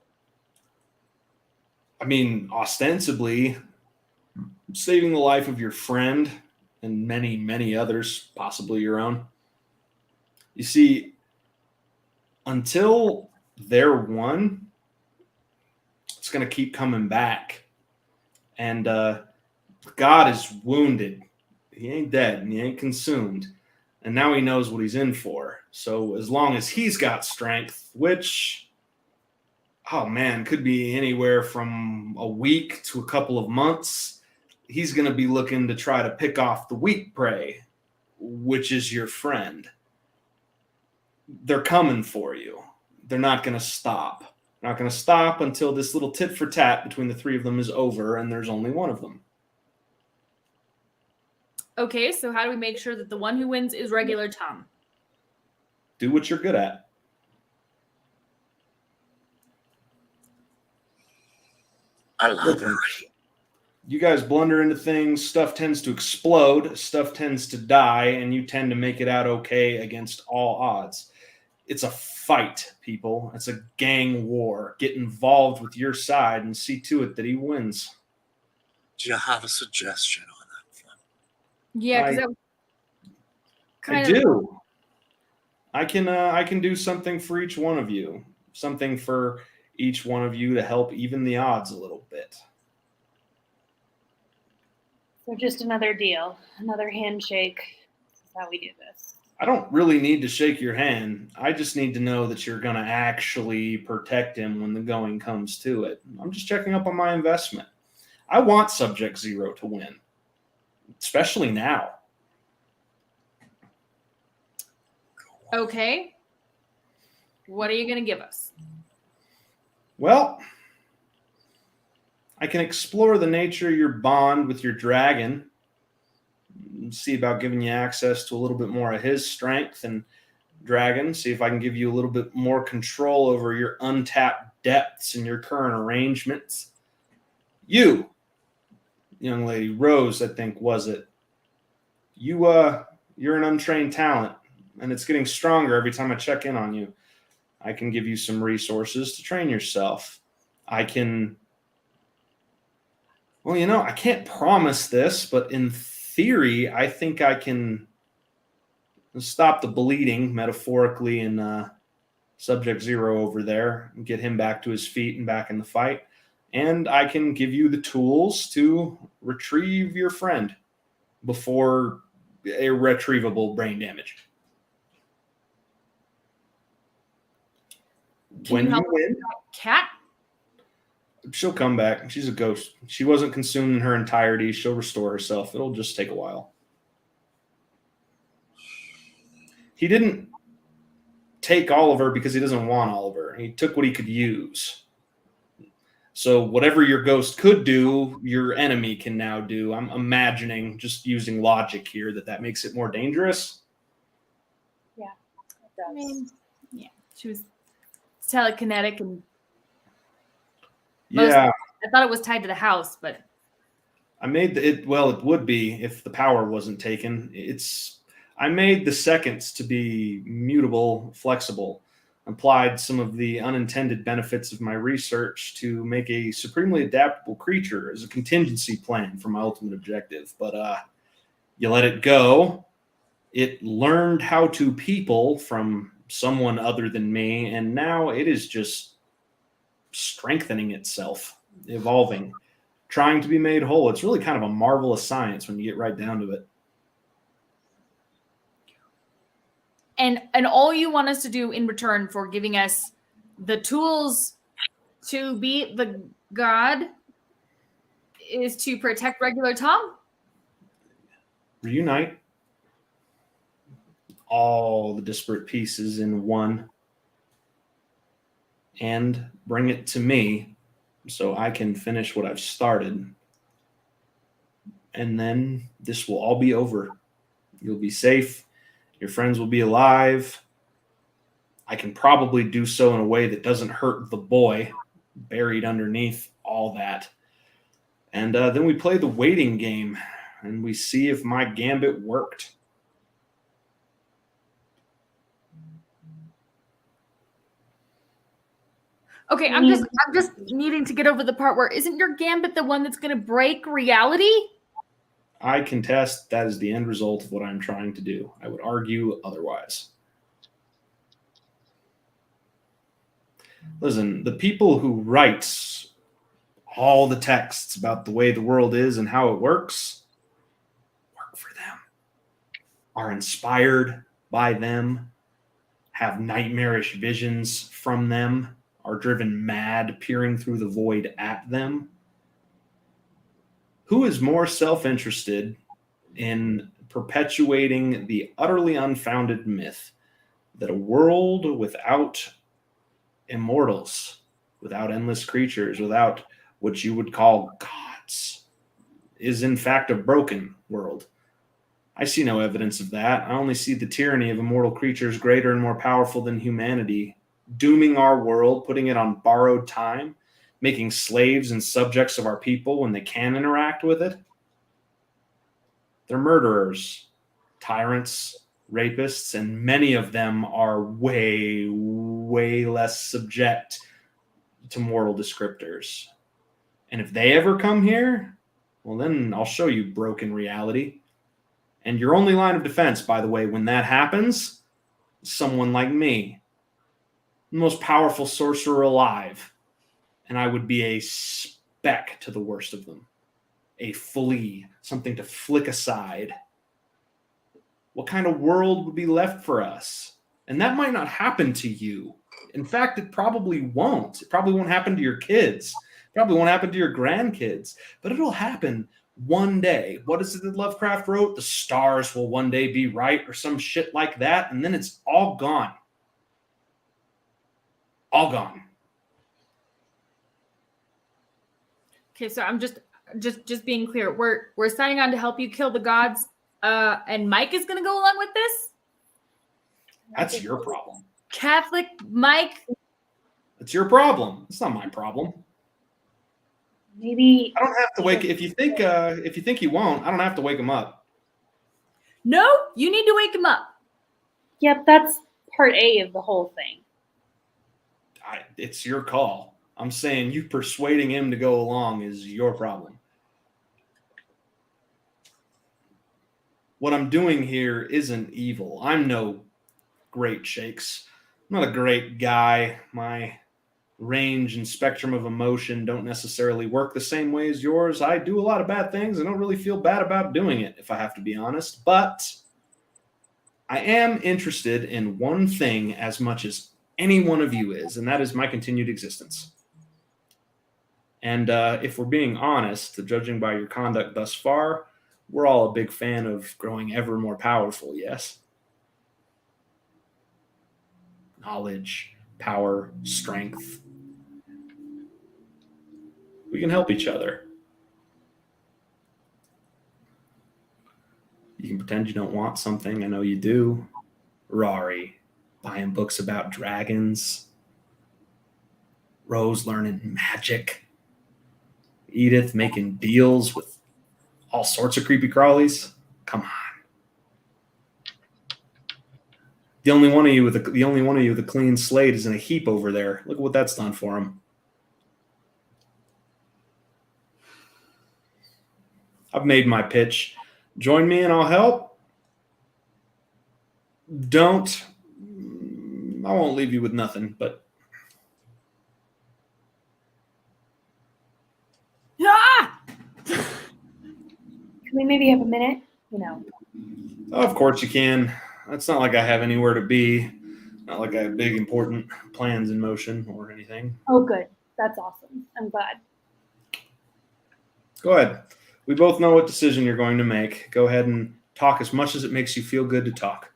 S1: I mean, ostensibly, saving the life of your friend and many, many others, possibly your own. You see, until they're won, it's going to keep coming back. And God is wounded. He ain't dead and he ain't consumed. And now he knows what he's in for. So as long as he's got strength, which, oh man, could be anywhere from a week to a couple of months, he's going to be looking to try to pick off the weak prey, which is your friend. They're coming for you. They're not going to stop. They're not going to stop until this little tit for tat between the three of them is over and there's only one of them.
S2: Okay, so how do we make sure that the one who wins is Regular Tom?
S1: Do what you're good at.
S3: Elaborate.
S1: You guys blunder into things, stuff tends to explode, stuff tends to die, and you tend to make it out okay against all odds. It's a fight, people. It's a gang war. Get involved with your side and see to it that he wins.
S3: Do you have a suggestion on that front?
S2: Yeah, because
S1: I do. I can do something for each one of you. Something for each one of you to help even the odds a little bit.
S4: So just another deal, another handshake. This is how we do this.
S1: I don't really need to shake your hand. I just need to know that you're going to actually protect him when the going comes to it. I'm just checking up on my investment. I want Subject Zero to win, especially now.
S2: Okay. What are you going to give us?
S1: Well, I can explore the nature of your bond with your dragon, see about giving you access to a little bit more of his strength and dragon, see if I can give you a little bit more control over your untapped depths and your current arrangements. You, young lady, Rose, I think, was it? You're an untrained talent, and it's getting stronger every time I check in on you. I can give you some resources to train yourself. I can, well, I can't promise this, but in theory, I think I can stop the bleeding metaphorically in Subject Zero over there and get him back to his feet and back in the fight. And I can give you the tools to retrieve your friend before irretrievable brain damage.
S2: Can
S1: When
S2: you help
S1: you win,
S2: Cat?
S1: she'll come back. She's a ghost. She wasn't consumed in her entirety. She'll restore herself. It'll just take a while. He didn't take Oliver because he doesn't want Oliver. He took what he could use. So whatever your ghost could do, your enemy can now do. I'm imagining, just using logic here, that makes it more dangerous.
S4: Yeah, it does.
S2: I mean, yeah, she was telekinetic and
S1: Yeah,
S2: I thought it was tied to the house, but
S1: I made it. Well, it would be if the power wasn't taken. I made the seconds to be mutable, flexible. Applied some of the unintended benefits of my research to make a supremely adaptable creature as a contingency plan for my ultimate objective. But you let it go. It learned how to people from someone other than me, and now it is just strengthening itself, evolving, trying to be made whole. It's really kind of a marvelous science when you get right down to it.
S2: and all you want us to do in return for giving us the tools to beat the god is to protect regular Tom?
S1: Reunite all the disparate pieces in one and bring it to me so I can finish what I've started. And then this will all be over. You'll be safe. Your friends will be alive. I can probably do so in a way that doesn't hurt the boy buried underneath all that. And then we play the waiting game and we see if my gambit worked.
S2: Okay, I'm just needing to get over the part where isn't your gambit the one that's going to break reality?
S1: I contest that is the end result of what I'm trying to do. I would argue otherwise. Listen, the people who write all the texts about the way the world is and how it work for them, are inspired by them, have nightmarish visions from them, are driven mad peering through the void at them. Who is more self-interested in perpetuating the utterly unfounded myth that a world without immortals, without endless creatures, without what you would call gods, is in fact a broken world? I see no evidence of that. I only see the tyranny of immortal creatures greater and more powerful than humanity, dooming our world, putting it on borrowed time, making slaves and subjects of our people when they can interact with it. They're murderers, tyrants, rapists, and many of them are way, way less subject to moral descriptors. And if they ever come here, well, then I'll show you broken reality. And your only line of defense, by the way, when that happens, is someone like me, the most powerful sorcerer alive. And I would be a speck to the worst of them, a flea, something to flick aside. What kind of world would be left for us? And that might not happen to you. In fact, it probably won't. It probably won't happen to your kids. It probably won't happen to your grandkids. But it'll happen one day. What is it that Lovecraft wrote? The stars will one day be right, or some shit like that. And then it's all gone. All gone.
S2: Okay, so I'm just being clear. We're signing on to help you kill the gods. And Mike is gonna go along with this?
S1: That's your problem.
S2: Catholic Mike?
S1: It's your problem. It's not my problem.
S4: Maybe
S1: I don't have to wake. If you think he won't, I don't have to wake him up.
S2: No, you need to wake him up.
S4: Yep, that's part A of the whole thing.
S1: It's your call. I'm saying you persuading him to go along is your problem. What I'm doing here isn't evil. I'm no great shakes. I'm not a great guy. My range and spectrum of emotion don't necessarily work the same way as yours. I do a lot of bad things. I don't really feel bad about doing it, if I have to be honest. But I am interested in one thing as much as any one of you is, and that is my continued existence. And if we're being honest, judging by your conduct thus far, we're all a big fan of growing ever more powerful, yes? Knowledge, power, strength. We can help each other. You can pretend you don't want something. I know you do. Rory, buying books about dragons. Rose learning magic. Edith making deals with all sorts of creepy crawlies. Come on. The only one of you with a clean slate is in a heap over there. Look at what that's done for him. I've made my pitch. Join me and I'll help. Don't. I won't leave you with nothing, but.
S2: Ah!
S4: Can we maybe have a minute?
S1: Of course you can. It's not like I have anywhere to be. Not like I have big, important plans in motion or anything.
S4: Oh, good. That's awesome. I'm glad.
S1: Go ahead. We both know what decision you're going to make. Go ahead and talk as much as it makes you feel good to talk.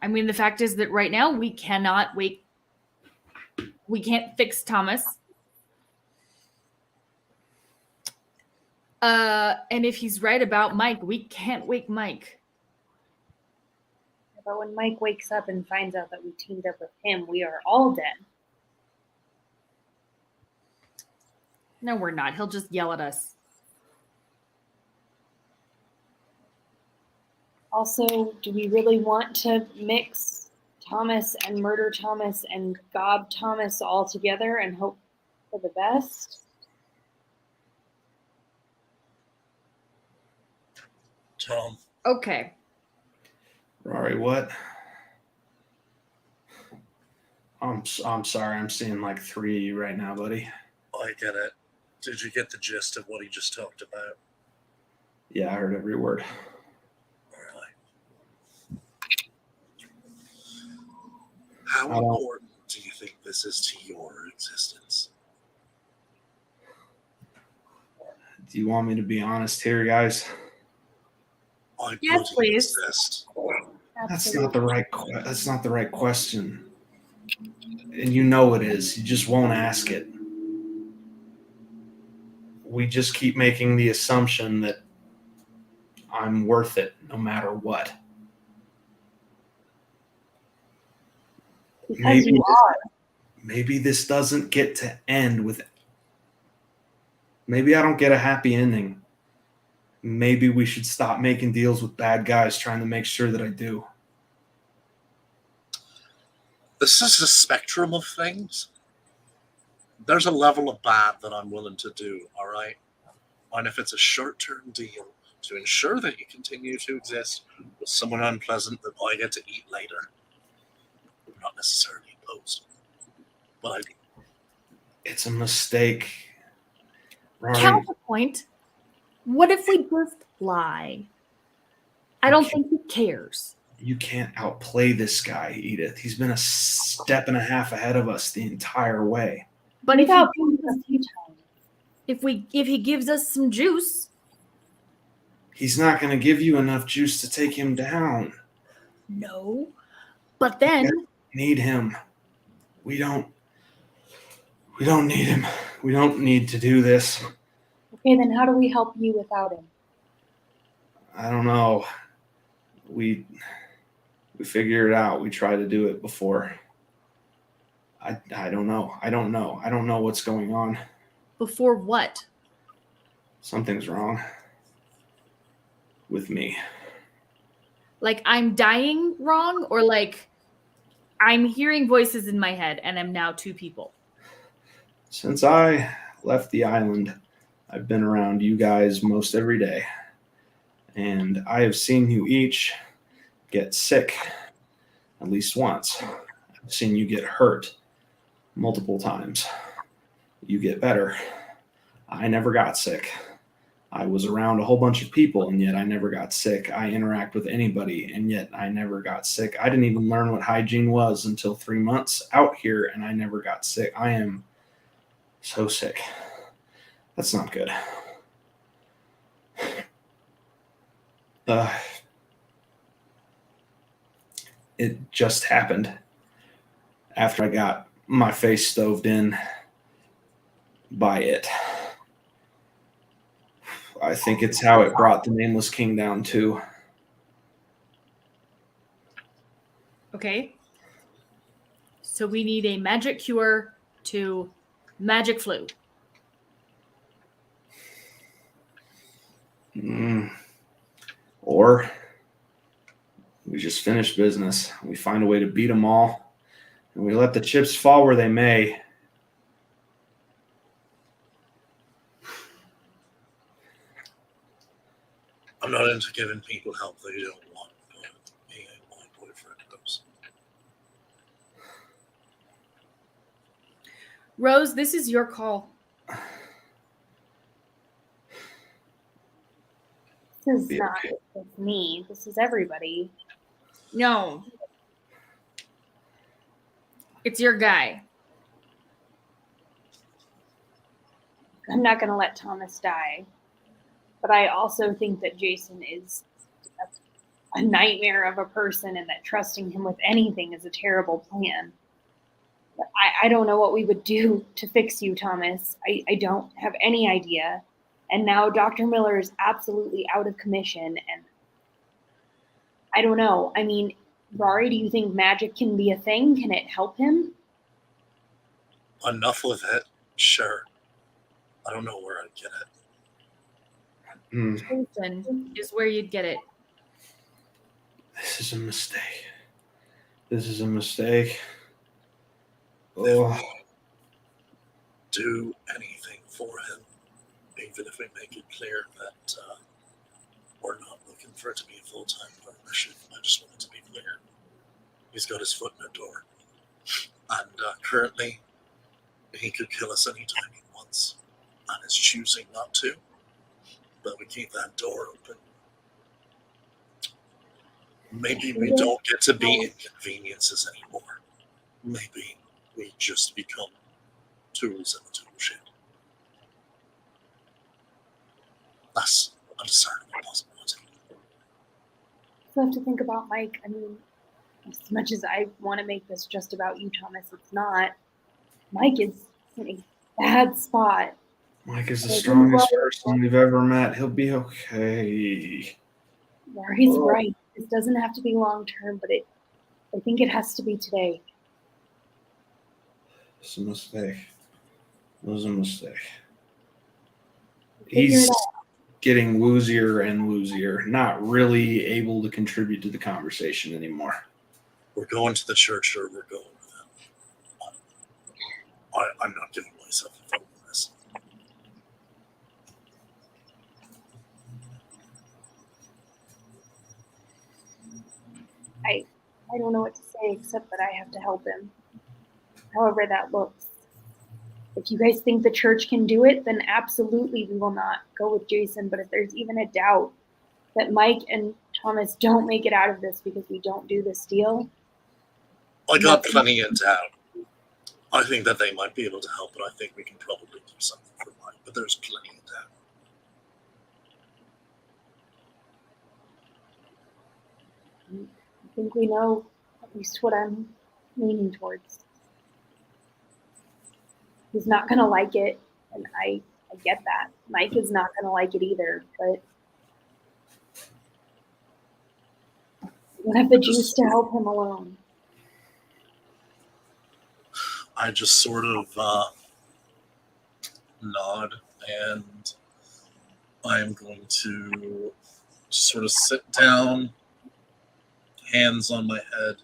S2: I mean, the fact is that right now we can't fix Thomas. And if he's right about Mike, we can't wake Mike.
S4: But when Mike wakes up and finds out that we teamed up with him, we are all dead.
S2: No, we're not. He'll just yell at us.
S4: Also, do we really want to mix Thomas and Murder Thomas and Gob Thomas all together and hope for the best?
S3: Tom.
S2: Okay.
S1: Rory, what? I'm sorry. I'm seeing like 3 of you right now, buddy.
S3: I get it. Did you get the gist of what he just talked about?
S1: Yeah, I heard every word.
S3: How important do you think this is to your existence?
S1: Do you want me to be honest here, guys?
S2: Yes, please.
S1: That's not the right question. And you know it is. You just won't ask it. We just keep making the assumption that I'm worth it no matter what.
S4: Because you are.
S1: Maybe this doesn't get to end with. Maybe I don't get a happy ending. Maybe we should stop making deals with bad guys trying to make sure that I do.
S3: This is a spectrum of things. There's a level of bad that I'm willing to do, all right? And if it's a short-term deal to ensure that you continue to exist with someone unpleasant that I get to eat later, I'm not necessarily opposed. But
S1: It's a mistake. Rory,
S2: Counterpoint. What if we just lie? I don't think he cares.
S1: you can't outplay this guy, Edith. He's been a step and a half ahead of us the entire way.
S2: But if
S4: If
S2: he gives us some juice,
S1: He's not going to give you enough juice to take him down.
S2: no. But then
S1: Need him. We don't need him. We don't need to do this.
S4: Okay, then how do we help you without him?
S1: I don't know. We figure it out. We try to do it before. I don't know. I don't know what's going on.
S2: before what?
S1: Something's wrong with me.
S2: Like I'm dying wrong, or like I'm hearing voices in my head and I'm now two people?
S1: Since I left the island, I've been around you guys most every day, and I have seen you each get sick at least once. I've seen you get hurt multiple times. You get better. I never got sick. I was around a whole bunch of people, and yet I never got sick. I interact with anybody, and yet I never got sick. I didn't even learn what hygiene was until 3 months out here, and I never got sick. I am so sick. That's not good. It just happened after I got my face stoved in by it. I think it's how it brought the Nameless King down too.
S2: Okay. So we need a magic cure to magic flu.
S1: Or we just finish business. We find a way to beat them all, and we let the chips fall where they may.
S3: I'm not into giving people help they don't want, but me and my boyfriend does.
S2: Rose, this is your call.
S4: This is not just me. This is everybody.
S2: No. It's your guy.
S4: I'm not going to let Thomas die. But I also think that Jason is a nightmare of a person, and that trusting him with anything is a terrible plan. But I don't know what we would do to fix you, Thomas. I don't have any idea. And now Dr. Miller is absolutely out of commission, and I don't know. I mean, Rory, do you think magic can be a thing? Can it help him?
S3: Enough with it, sure. I don't know where I'd get it.
S2: Jason is where you'd get it.
S1: This is a mistake. This is a mistake.
S3: If
S1: Oh,
S3: we do anything for him, even if we make it clear that we're not looking for it to be a full-time partnership, I just want it to be clear. He's got his foot in the door. And currently, he could kill us anytime he wants, and is choosing not to. But we keep that door open. Maybe we don't get to be inconveniences anymore. Maybe we just become tools in the tool shed. That's a discernible possibility.
S4: You have to think about Mike. I mean, as much as I want to make this just about you, Thomas, it's not. Mike is in a bad spot.
S1: Mike is the strongest person we've ever met. He'll be okay.
S4: Rory's right. This doesn't have to be long term, but I think it has to be today.
S1: It's a mistake. It was a mistake.
S4: Figure
S1: He's
S4: it out.
S1: getting woozier and woozier, not really able to contribute to the conversation anymore.
S3: We're going to the church, or we're going with him. I'm not giving myself a vote on this.
S4: I don't know what to say except that I have to help him. However that looks. If you guys think the church can do it, then absolutely we will not go with Jason. But if there's even a doubt that Mike and Thomas don't make it out of this because we don't do this deal.
S3: I got plenty of doubt. I think that they might be able to help, but I think we can probably do something for Mike. But there's plenty of doubt.
S4: I think we know At least what I'm leaning towards. He's not gonna like it, and I get that. Mike is not gonna like it either, but I don't have the juice to help him alone.
S3: I just sort of nod, and I am going to sort of sit down, hands on my head,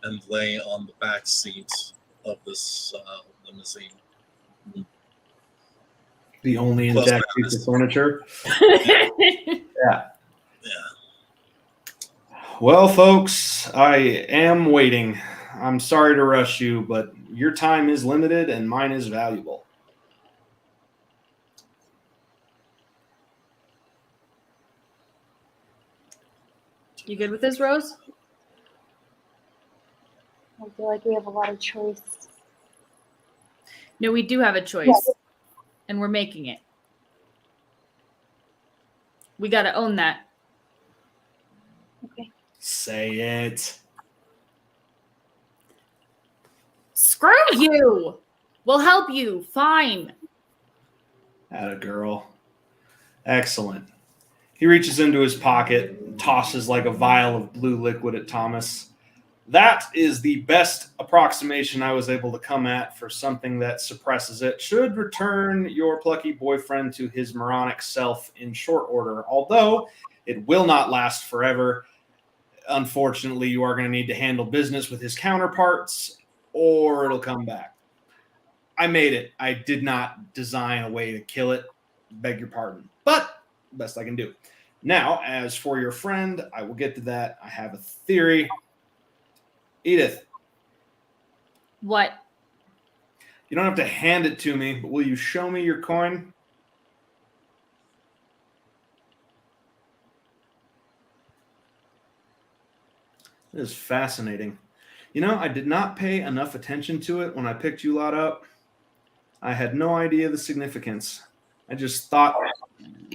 S3: and lay on the back seat of this limousine.
S1: The only
S3: Close
S1: intact
S3: my
S1: piece
S3: eyes.
S1: of furniture. Yeah.
S3: Yeah.
S1: Well, folks, I am waiting. I'm sorry to rush you, but your time is limited and mine is valuable.
S2: You good with this, Rose?
S4: I feel like we have a lot of choice.
S2: No, we do have a choice, and we're making it. We got to own that.
S4: Okay.
S1: Say it.
S2: Screw you! We'll help you. Fine.
S1: Atta girl. Excellent. He reaches into his pocket and tosses like a vial of blue liquid at Thomas. That is the best approximation I was able to come at for something that suppresses it. Should return your plucky boyfriend to his moronic self in short order, although it will not last forever. Unfortunately, you are going to need to handle business with his counterparts, or it'll come back. I made it. I did not design a way to kill it. Beg your pardon. But best I can do. Now, as for your friend, I will get to that. I have a theory. Edith.
S2: What?
S1: You don't have to hand it to me, but will you show me your coin? It is fascinating. You know, I did not pay enough attention to it when I picked you lot up. I had no idea the significance. I just thought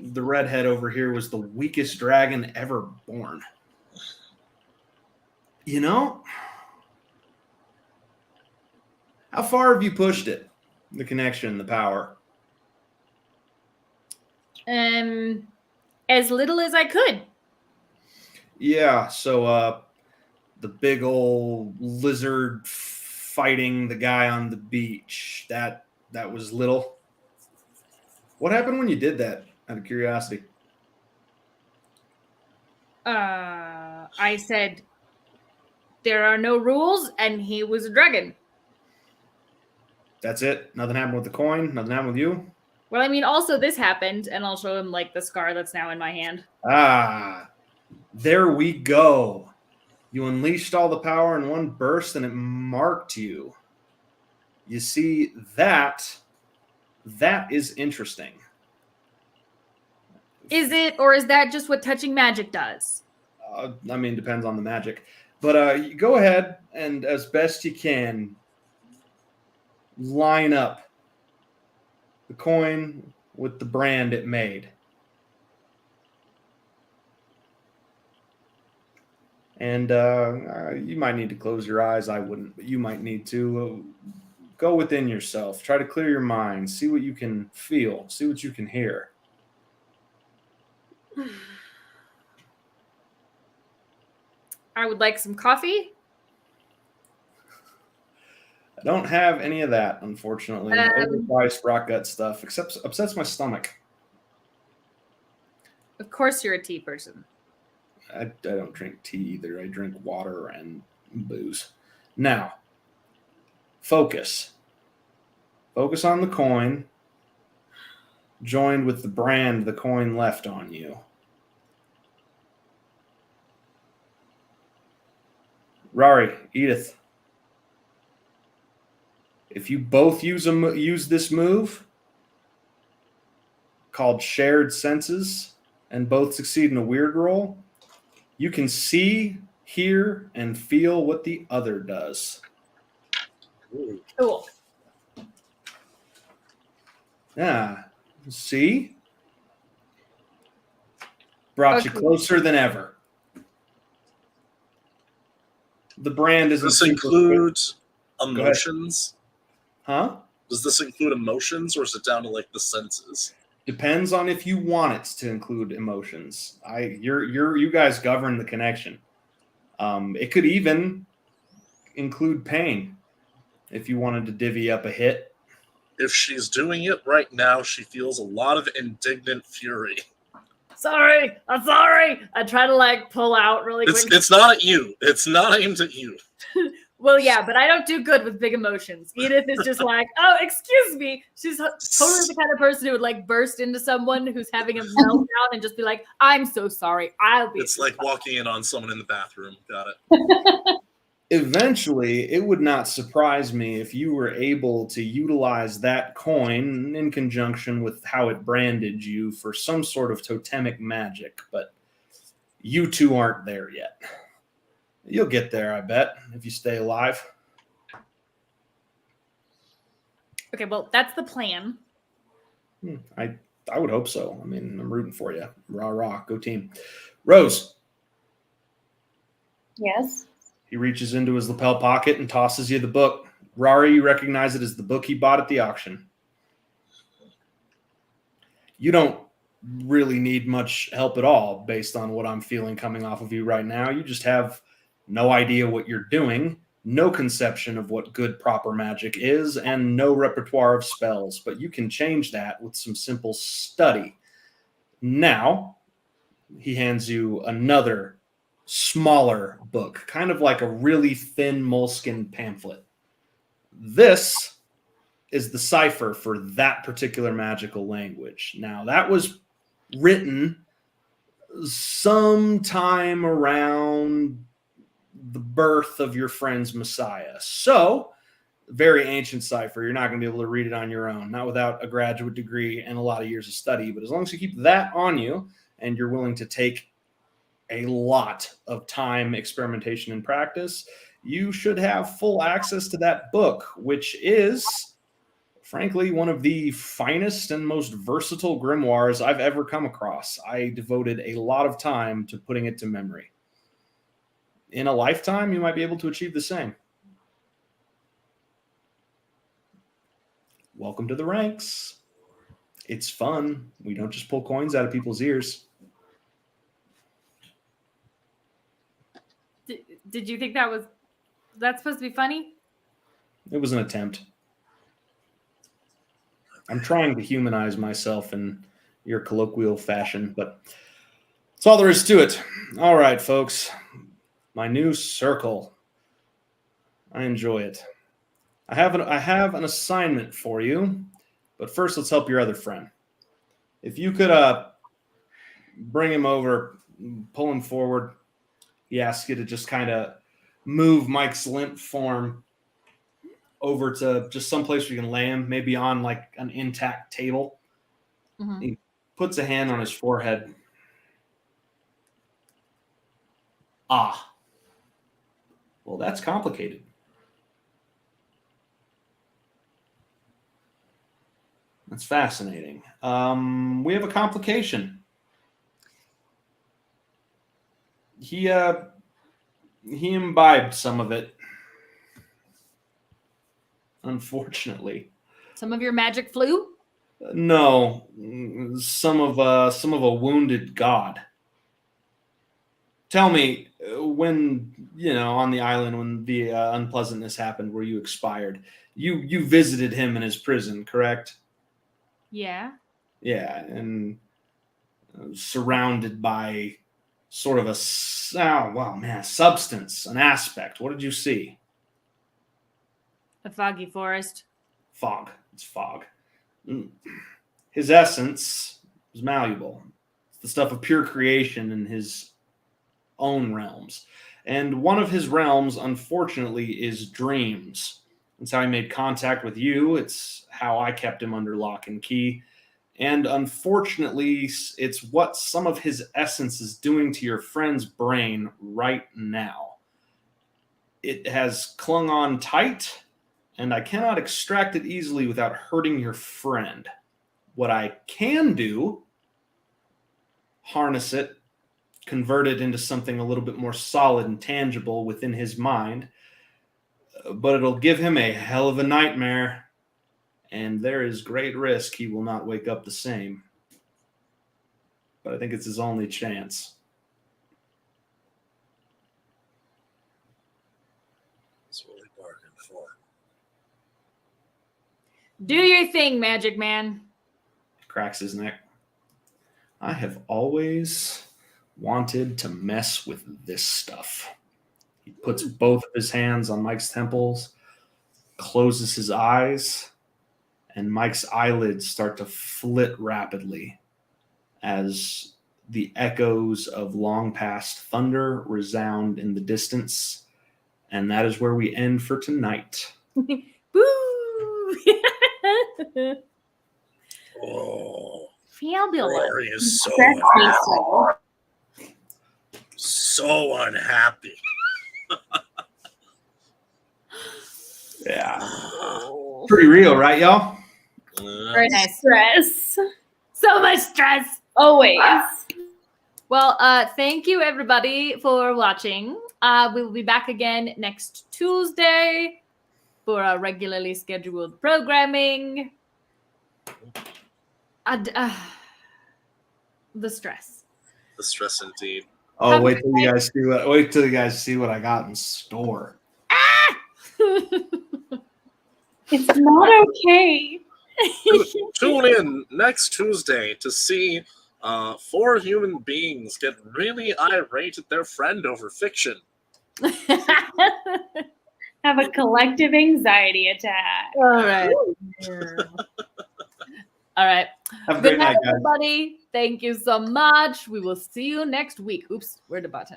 S1: the redhead over here was the weakest dragon ever born. You know, how far have you pushed it? The connection, the power.
S2: As little as I could.
S1: Yeah, so the big old lizard fighting the guy on the beach. That was little. What happened when you did that? Out of curiosity.
S2: I said there are no rules, and he was a dragon.
S1: That's it? Nothing happened with the coin? Nothing happened with you?
S2: Well, I mean, also this happened, and I'll show him like the scar that's now in my hand.
S1: Ah, there we go. You unleashed all the power in one burst, and it marked you. You see, that is interesting.
S2: Is it, or is that just what touching magic does?
S1: I mean, depends on the magic. But you go ahead and, as best you can, line up the coin with the brand it made. And you might need to close your eyes. I wouldn't, but you might need to. Go within yourself. Try to clear your mind. See what you can feel. See what you can hear.
S2: I would like some coffee.
S1: I don't have any of that, unfortunately. Overpriced rock gut stuff, except upsets my stomach.
S2: Of course you're a tea person.
S1: I don't drink tea either. I drink water and booze. Now, focus. Focus on the coin, joined with the brand the coin left on you. Rari, Edith. If you both use this move called Shared Senses and both succeed in a weird roll, you can see, hear, and feel what the other does.
S3: Ooh.
S2: Cool.
S1: Yeah. See? Brought you
S2: Okay.
S1: closer than ever. The brand isn't
S3: Does this
S1: super good.
S3: include emotions?
S1: Huh?
S3: Does this include emotions, or is it down to like the senses?
S1: Depends on if you want it to include emotions. You guys govern the connection. It could even include pain if you wanted to divvy up a hit.
S3: If she's doing it right now, she feels a lot of indignant fury.
S2: Sorry, I'm sorry. I try to like pull out really quick.
S3: It's not at you. It's not aimed at you.
S2: Well, yeah, but I don't do good with big emotions. Edith is just like, oh, excuse me. She's totally the kind of person who would like burst into someone who's having a meltdown and just be like, I'm so sorry. I'll be.
S3: It's like walking in on someone in the bathroom. Got it.
S1: Eventually, it would not surprise me if you were able to utilize that coin in conjunction with how it branded you for some sort of totemic magic, but you two aren't there yet. You'll get there, I bet, if you stay alive.
S2: Okay, well, that's the plan.
S1: I would hope so. I mean, I'm rooting for you. Rah, rah, go team. Rose.
S4: Yes.
S1: He reaches into his lapel pocket and tosses you the book. Rari, you recognize it as the book he bought at the auction. You don't really need much help at all based on what I'm feeling coming off of you right now. You just have no idea what you're doing, no conception of what good proper magic is, and no repertoire of spells. But you can change that with some simple study. Now, he hands you another smaller book, kind of like a really thin moleskin pamphlet. This is the cipher for that particular magical language. Now, that was written sometime around the birth of your friend's Messiah. So, very ancient cipher. You're not going to be able to read it on your own, not without a graduate degree and a lot of years of study. But as long as you keep that on you and you're willing to take a lot of time, experimentation, and practice, you should have full access to that book, which is, frankly, one of the finest and most versatile grimoires I've ever come across. I devoted a lot of time to putting it to memory. In a lifetime, you might be able to achieve the same. Welcome to the ranks. It's fun. We don't just pull coins out of people's ears.
S2: Did you think that's supposed to be funny?
S1: It was an attempt. I'm trying to humanize myself in your colloquial fashion, but that's all there is to it. All right, folks. My new circle. I enjoy it. I have an assignment for you, but first let's help your other friend. If you could bring him over, pull him forward. He asks you to just kind of move Mike's limp form over to just someplace where you can lay him, maybe on like an intact table. Mm-hmm. He puts a hand on his forehead. Ah. Well, that's complicated. That's fascinating. We have a complication. He imbibed some of it, unfortunately.
S2: Some of your magic flu?
S1: No, some of a wounded god. Tell me, when on the island when the unpleasantness happened, where you expired, you visited him in his prison, correct?
S2: Yeah.
S1: Yeah, and surrounded by sort of a substance, an aspect. What did you see?
S2: A foggy forest.
S1: Fog. It's fog. His essence is malleable. It's the stuff of pure creation in his own realms. And one of his realms, unfortunately, is dreams. It's how he made contact with you. It's how I kept him under lock and key. And unfortunately, it's what some of his essence is doing to your friend's brain right now. It has clung on tight, and I cannot extract it easily without hurting your friend. What I can do, harness it, convert it into something a little bit more solid and tangible within his mind. But it'll give him a hell of a nightmare, and there is great risk he will not wake up the same. But I think it's his only chance.
S3: That's what we bargained for.
S2: Do your thing, Magic Man.
S1: Cracks his neck. I have always wanted to mess with this stuff. He puts both of his hands on Mike's temples, closes his eyes, and Mike's eyelids start to flit rapidly as the echoes of long past thunder resound in the distance. And that is where we end for tonight.
S2: Woo!
S3: Oh,
S2: Fabulous.
S3: Rory is so
S4: That's me
S3: so unhappy.
S1: Yeah. Pretty real, right, y'all?
S2: Very nice.
S4: Stress.
S2: So much stress.
S4: Always.
S2: Well, thank you everybody for watching. We will be back again next Tuesday for our regularly scheduled programming. The stress.
S3: The stress indeed.
S1: Oh, wait till you guys see what I got in store.
S4: It's not okay.
S3: Tune in next Tuesday to see 4 human beings get really irate at their friend over fiction.
S4: Have a collective anxiety attack.
S2: All right. All right.
S1: Have a
S2: Good
S1: great
S2: night,
S1: night, guys.
S2: everybody. Thank you so much. We will see you next week. Oops, where'd the button?